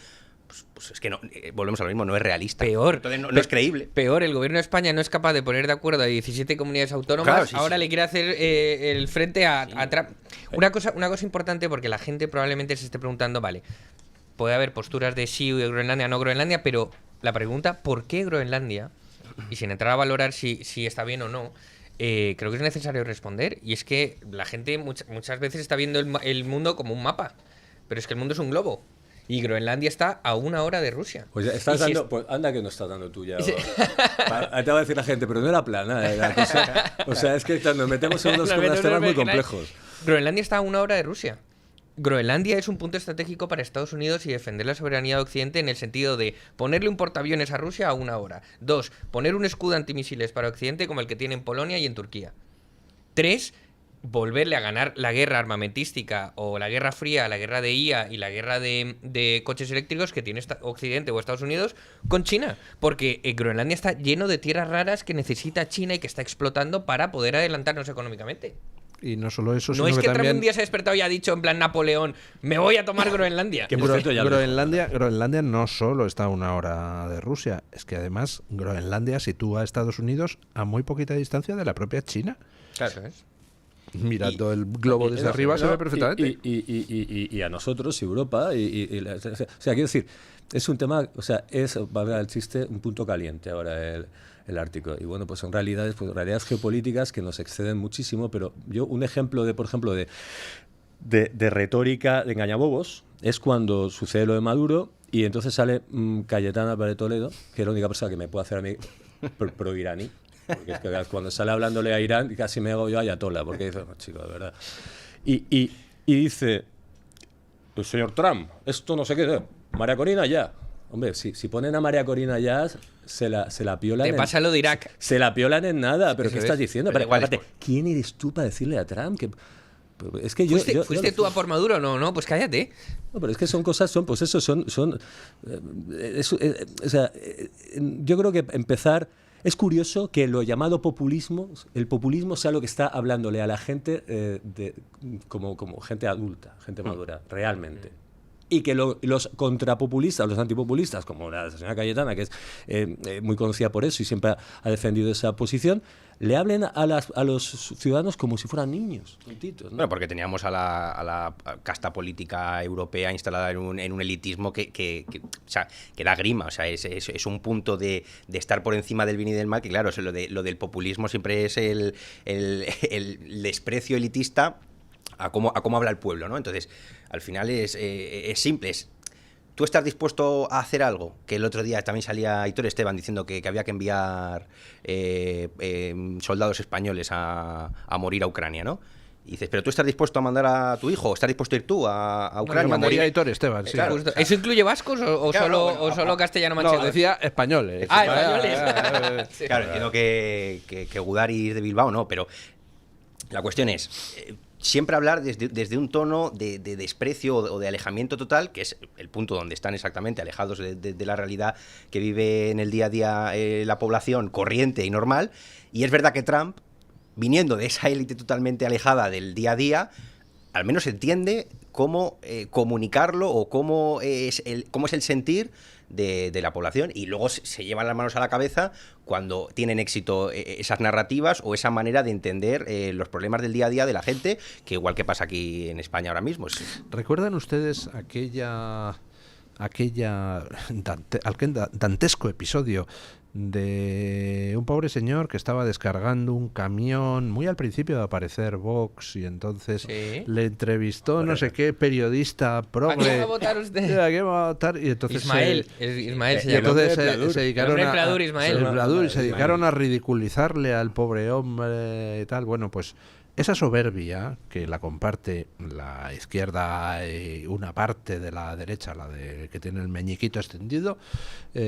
Pues es que no, volvemos a lo mismo, no es realista. Peor. Entonces no es creíble. Peor, el gobierno de España no es capaz de poner de acuerdo a 17 comunidades autónomas. Claro, ahora le quiere hacer el frente a Trump. Una cosa importante, porque la gente probablemente se esté preguntando, vale, puede haber posturas de sí de Groenlandia, no Groenlandia, pero la pregunta, ¿por qué Groenlandia? Y sin entrar a valorar si está bien o no, creo que es necesario responder. Y es que la gente muchas veces está viendo el mundo como un mapa, pero es que el mundo es un globo. Y Groenlandia está a 1 hora de Rusia. Pues estás dando, pues anda que no estás dando tú ya. Te va a decir la gente, pero no era plana. O sea, es que nos metemos en unos temas muy complejos. Groenlandia está a 1 hora de Rusia. Groenlandia es un punto estratégico para Estados Unidos y defender la soberanía de Occidente en el sentido de ponerle un portaaviones a Rusia a 1 hora. 2, poner un escudo antimisiles para Occidente como el que tiene en Polonia y en Turquía. 3, volverle a ganar la guerra armamentística o la guerra fría, la guerra de IA y la guerra de coches eléctricos que tiene Occidente o Estados Unidos con China, porque Groenlandia está lleno de tierras raras que necesita China y que está explotando para poder adelantarnos económicamente. Y no solo eso, no sino es que también... Trump un día se ha despertado y ha dicho en plan Napoleón, me voy a tomar Groenlandia. Groenlandia no solo está a 1 hora de Rusia, es que además Groenlandia sitúa a Estados Unidos a muy poquita distancia de la propia China. Claro, es. Mirando el globo desde arriba se ve perfectamente. Y a nosotros, Europa, o sea, quiero decir, es un tema, o sea, va a haber el chiste, un punto caliente ahora el Ártico. Y bueno, pues son realidades geopolíticas que nos exceden muchísimo, pero yo un ejemplo por ejemplo, de retórica de engañabobos es cuando sucede lo de Maduro y entonces sale Cayetana Pérez Toledo, que es la única persona que me puede hacer a mí pro-iraní. Porque es que cuando sale hablándole a Irán casi me hago yo ayatola, porque dice, chico, de verdad. Y dice, el señor Trump, esto no sé qué, María Corina ya. Hombre, si ponen a María Corina ya, se la piolan. Te pasa lo de Irak. Se la piolan en nada, pero ¿qué estás diciendo? Pero aparte, ¿quién eres tú para decirle a Trump que... Es que ¿Fuiste tú a por Maduro? No, pues cállate. No, pero es que son cosas, o sea, yo creo que empezar... Es curioso que lo llamado populismo, el populismo sea lo que está hablándole a la gente como gente adulta, gente madura, realmente. y que los contrapopulistas, los antipopulistas, como la señora Cayetana, que es muy conocida por eso y siempre ha defendido esa posición, le hablen a los ciudadanos como si fueran niños, tontitos, ¿no? Bueno, porque teníamos a la casta política europea instalada en un elitismo que da grima. O sea, es un punto de estar por encima del bien y del mal, que claro, lo del populismo siempre es el desprecio elitista a cómo habla el pueblo, ¿no? Entonces, al final es simple, ¿tú estás dispuesto a hacer algo? Que el otro día también salía Aitor Esteban diciendo que había que enviar soldados españoles a morir a Ucrania, ¿no? Y dices, ¿pero tú estás dispuesto a mandar a tu hijo? ¿O estás dispuesto a ir tú a Ucrania? No, mandaría a Aitor Esteban, sí. Claro. ¿Eso incluye vascos o Claro, solo castellano manchego? No, decía españoles. Españoles. Sí. Claro, entiendo que Gudari es de Bilbao, no, pero la cuestión es... siempre hablar desde un tono de desprecio o de alejamiento total, que es el punto donde están exactamente alejados de la realidad que vive en el día a día la población corriente y normal. Y es verdad que Trump, viniendo de esa élite totalmente alejada del día a día, al menos entiende cómo comunicarlo o cómo es el sentir de la población, y luego se llevan las manos a la cabeza cuando tienen éxito esas narrativas o esa manera de entender los problemas del día a día de la gente, que igual que pasa aquí en España ahora mismo. ¿Recuerdan ustedes aquel dantesco episodio de un pobre señor que estaba descargando un camión muy al principio de aparecer Vox, y entonces le entrevistó no sé qué periodista progre? ¿A quién va a votar usted? ¿A quién va a votar? Y entonces Ismael se y llama. entonces se dedicaron El Pladur, Ismael. el Pladur, y se dedicaron a ridiculizarle al pobre hombre y tal. Bueno, pues esa soberbia que la comparte la izquierda y una parte de la derecha, la de que tiene el meñiquito extendido,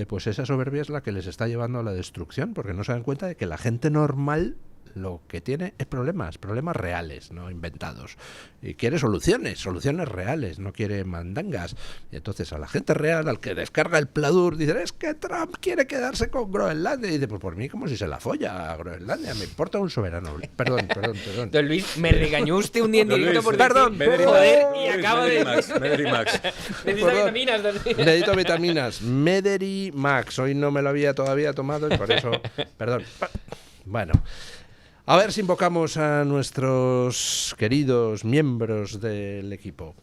pues esa soberbia es la que les está llevando a la destrucción, porque no se dan cuenta de que la gente normal lo que tiene es problemas reales, no inventados. Y quiere soluciones reales, no quiere mandangas. Y entonces a la gente real, al que descarga el Pladur, dice, es que Trump quiere quedarse con Groenlandia. Y dice, pues por mí como si se la folla a Groenlandia, me importa un soberano. Perdón. Don Luis, me regañó usted un día en directo por perdón, decir, joder, y acaba de... Mederi Max. Necesita vitaminas, don Luis. Necesito vitaminas. Mederi Max. Hoy no me lo había todavía tomado y por eso... Perdón. Bueno... A ver si invocamos a nuestros queridos miembros del equipo.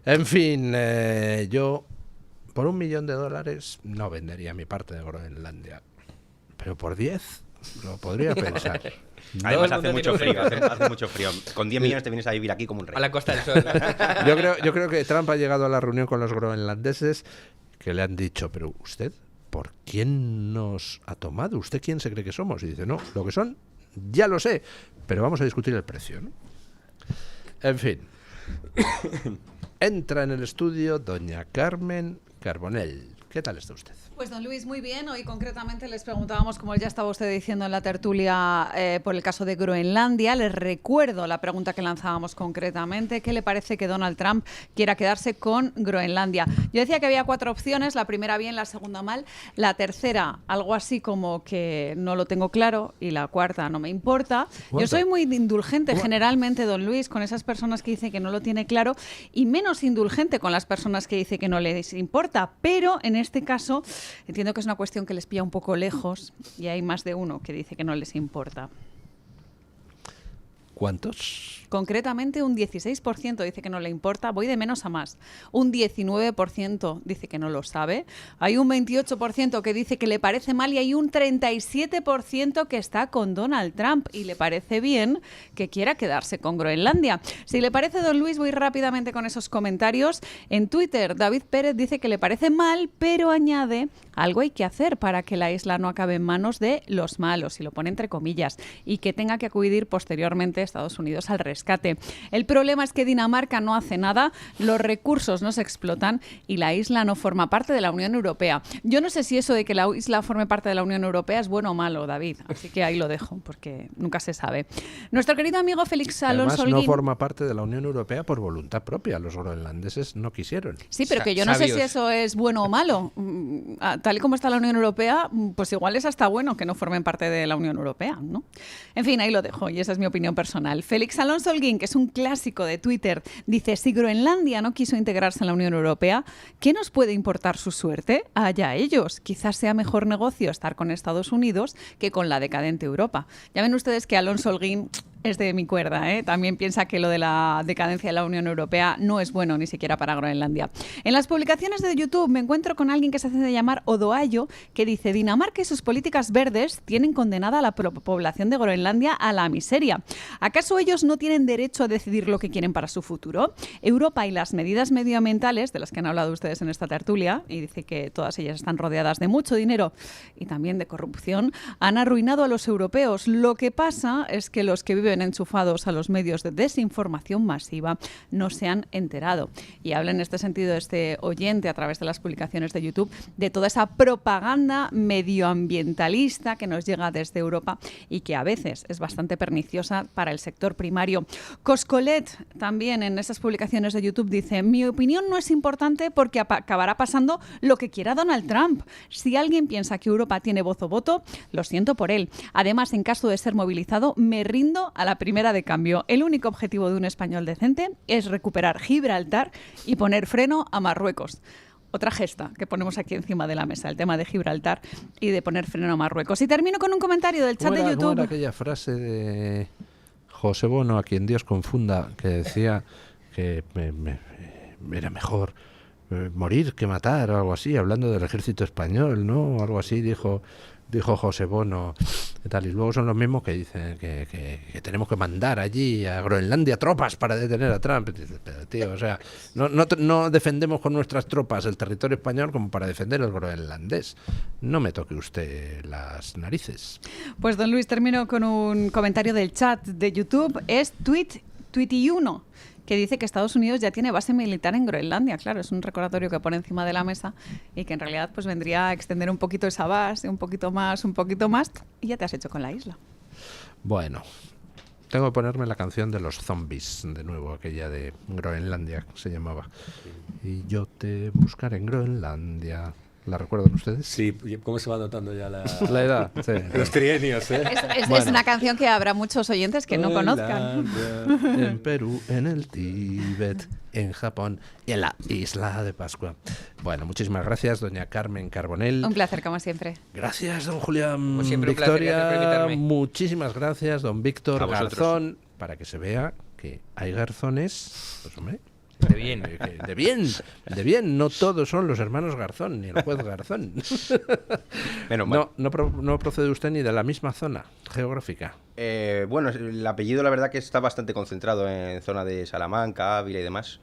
En fin, yo por $1 millón no vendería mi parte de Groenlandia. Pero por 10 lo podría pensar. Además hace mucho frío, hace mucho frío. Con 10 millones te vienes a vivir aquí como un rey. A la Costa del Sol. Yo creo que Trump ha llegado a la reunión con los groenlandeses que le han dicho, pero usted, ¿por quién nos ha tomado? ¿Usted quién se cree que somos? Y dice, no, lo que son... Ya lo sé, pero vamos a discutir el precio, ¿no? En fin. Entra en el estudio doña Carmen Carbonell. ¿Qué tal está usted? Pues don Luis, muy bien. Hoy concretamente les preguntábamos, como ya estaba usted diciendo en la tertulia, por el caso de Groenlandia. Les recuerdo la pregunta que lanzábamos concretamente. ¿Qué le parece que Donald Trump quiera quedarse con Groenlandia? Yo decía que había 4 opciones. La primera bien, la segunda mal. La tercera, algo así como que no lo tengo claro. Y la cuarta, no me importa. Yo soy muy indulgente generalmente, don Luis, con esas personas que dicen que no lo tiene claro, y menos indulgente con las personas que dicen que no les importa. Pero en este caso... entiendo que es una cuestión que les pilla un poco lejos y hay más de uno que dice que no les importa. ¿Cuántos? Concretamente un 16% dice que no le importa, voy de menos a más. Un 19% dice que no lo sabe, hay un 28% que dice que le parece mal y hay un 37% que está con Donald Trump y le parece bien que quiera quedarse con Groenlandia. Si le parece, don Luis, voy rápidamente con esos comentarios. En Twitter, David Pérez dice que le parece mal, pero añade, algo hay que hacer para que la isla no acabe en manos de los malos, y lo pone entre comillas, y que tenga que acudir posteriormente Estados Unidos al rescate. El problema es que Dinamarca no hace nada, los recursos no se explotan y la isla no forma parte de la Unión Europea. Yo no sé si eso de que la isla forme parte de la Unión Europea es bueno o malo, David, así que ahí lo dejo, porque nunca se sabe. Nuestro querido amigo Félix Alonso Además, no Holguín... forma parte de la Unión Europea por voluntad propia. Los groenlandeses no quisieron. Sí, pero que yo no sé si eso es bueno o malo. Tal y como está la Unión Europea, pues igual es hasta bueno que no formen parte de la Unión Europea, ¿no? En fin, ahí lo dejo y esa es mi opinión personal. personal. Félix Alonso Holguín, que es un clásico de Twitter, dice: si Groenlandia no quiso integrarse en la Unión Europea, ¿qué nos puede importar su suerte? Allá ellos. Quizás sea mejor negocio estar con Estados Unidos que con la decadente Europa. Ya ven ustedes que Alonso Holguín es de mi cuerda, ¿eh? También piensa que lo de la decadencia de la Unión Europea no es bueno ni siquiera para Groenlandia. En las publicaciones de YouTube me encuentro con alguien que se hace de llamar Odoayo, que dice: Dinamarca y sus políticas verdes tienen condenada a la población de Groenlandia a la miseria. ¿Acaso ellos no tienen derecho a decidir lo que quieren para su futuro? Europa y las medidas medioambientales, de las que han hablado ustedes en esta tertulia, y dice que todas ellas están rodeadas de mucho dinero y también de corrupción, han arruinado a los europeos. Lo que pasa es que los que viven enchufados a los medios de desinformación masiva no se han enterado. Y habla en este sentido este oyente a través de las publicaciones de YouTube de toda esa propaganda medioambientalista que nos llega desde Europa y que a veces es bastante perniciosa para el sector primario. Coscolet también en esas publicaciones de YouTube dice: mi opinión no es importante porque acabará pasando lo que quiera Donald Trump. Si alguien piensa que Europa tiene voz o voto, lo siento por él. Además, en caso de ser movilizado, me rindo a la primera de cambio. El único objetivo de un español decente es recuperar Gibraltar y poner freno a Marruecos. Otra gesta que ponemos aquí encima de la mesa, el tema de Gibraltar y de poner freno a Marruecos. Y termino con un comentario del chat de YouTube. ¿Cómo era aquella frase de José Bono, a quien Dios confunda, que decía que era mejor morir que matar o algo así, hablando del ejército español, ¿no? Algo así dijo José Bono y tal, y luego son los mismos que dicen que tenemos que mandar allí a Groenlandia tropas para detener a Trump. Pero, tío, o sea, no defendemos con nuestras tropas el territorio español como para defender el groenlandés. No me toque usted las narices. Pues don Luis, termino con un comentario del chat de YouTube. Es Tweety1, que dice que Estados Unidos ya tiene base militar en Groenlandia. Claro, es un recordatorio que pone encima de la mesa y que en realidad pues vendría a extender un poquito esa base, un poquito más, y ya te has hecho con la isla. Bueno, tengo que ponerme la canción de los zombies de nuevo, aquella de Groenlandia, se llamaba. Y yo te buscaré en Groenlandia. ¿La recuerdan ustedes? Sí, ¿cómo se va notando ya la edad? Sí. Los trienios, ¿eh? Es una canción que habrá muchos oyentes que no conozcan. En Perú, en el Tíbet, en Japón y en la Isla de Pascua. Bueno, muchísimas gracias, doña Carmen Carbonell. Un placer, como siempre. Gracias, don Julián. Como siempre, Victoria. un placer, gracias por invitarme. Muchísimas gracias, don Víctor A vosotros. Garzón, para que se vea que hay garzones, pues hombre, De bien. de bien, no todos son los hermanos Garzón, ni el juez Garzón. Menos mal. No procede usted ni de la misma zona geográfica. Bueno, el apellido la verdad que está bastante concentrado en zona de Salamanca, Ávila y demás,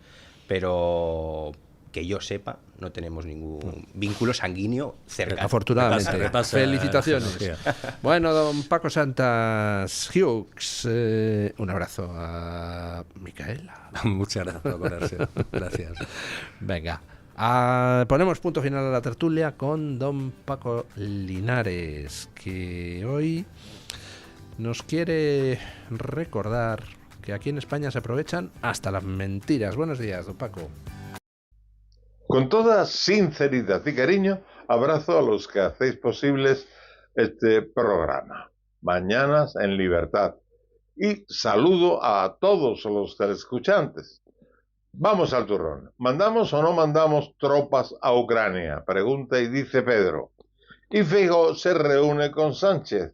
pero que yo sepa, no tenemos ningún vínculo sanguíneo cercano. Afortunadamente. Repasa Felicitaciones. genealogía. Bueno, don Paco Santas Hughes, un abrazo a Micaela. Muchas gracias por ponerse. Gracias. Venga, ponemos punto final a la tertulia con don Paco Linares, que hoy nos quiere recordar que aquí en España se aprovechan hasta las mentiras. Buenos días, don Paco. Con toda sinceridad y cariño, abrazo a los que hacéis posibles este programa. Mañanas en Libertad. Y saludo a todos los telescuchantes. Vamos al turrón. ¿Mandamos o no mandamos tropas a Ucrania? Pregunta y dice Pedro. Y Feijóo se reúne con Sánchez.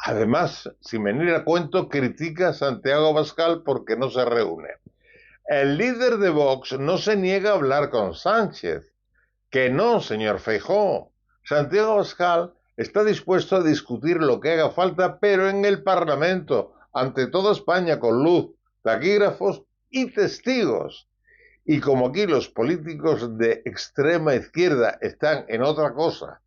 Además, sin venir a cuento, critica a Santiago Abascal porque no se reúne. El líder de Vox no se niega a hablar con Sánchez. Que no, señor Feijóo. Santiago Abascal está dispuesto a discutir lo que haga falta, pero en el Parlamento, ante toda España, con luz, taquígrafos y testigos. Y como aquí los políticos de extrema izquierda están en otra cosa,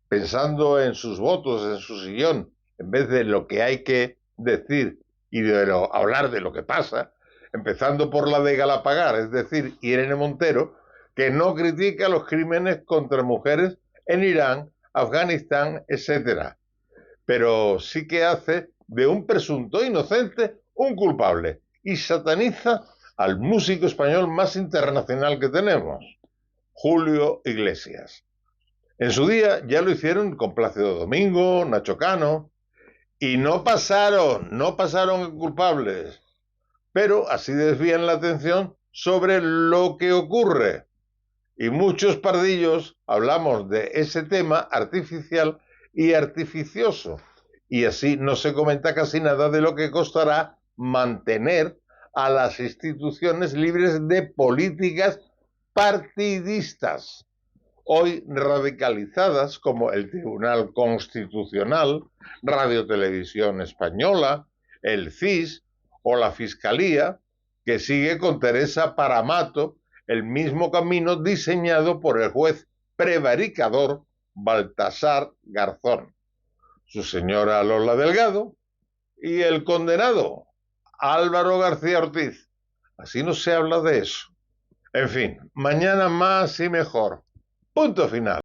pensando en sus votos, en su sillón, en vez de lo que hay que decir y hablar de lo que pasa, empezando por la de Galapagar, es decir, Irene Montero, que no critica los crímenes contra mujeres en Irán, Afganistán, etc. Pero sí que hace de un presunto inocente un culpable y sataniza al músico español más internacional que tenemos, Julio Iglesias. En su día ya lo hicieron con Plácido Domingo, Nacho Cano, Y no pasaron culpables, pero así desvían la atención sobre lo que ocurre. Y muchos pardillos hablamos de ese tema artificial y artificioso. Y así no se comenta casi nada de lo que costará mantener a las instituciones libres de políticas partidistas, hoy radicalizadas, como el Tribunal Constitucional, Radio Televisión Española, el CIS o la Fiscalía, que sigue con Teresa Paramato el mismo camino diseñado por el juez prevaricador Baltasar Garzón, su señora Lola Delgado y el condenado Álvaro García Ortiz. Así no se habla de eso. En fin, mañana más y mejor. Punto final.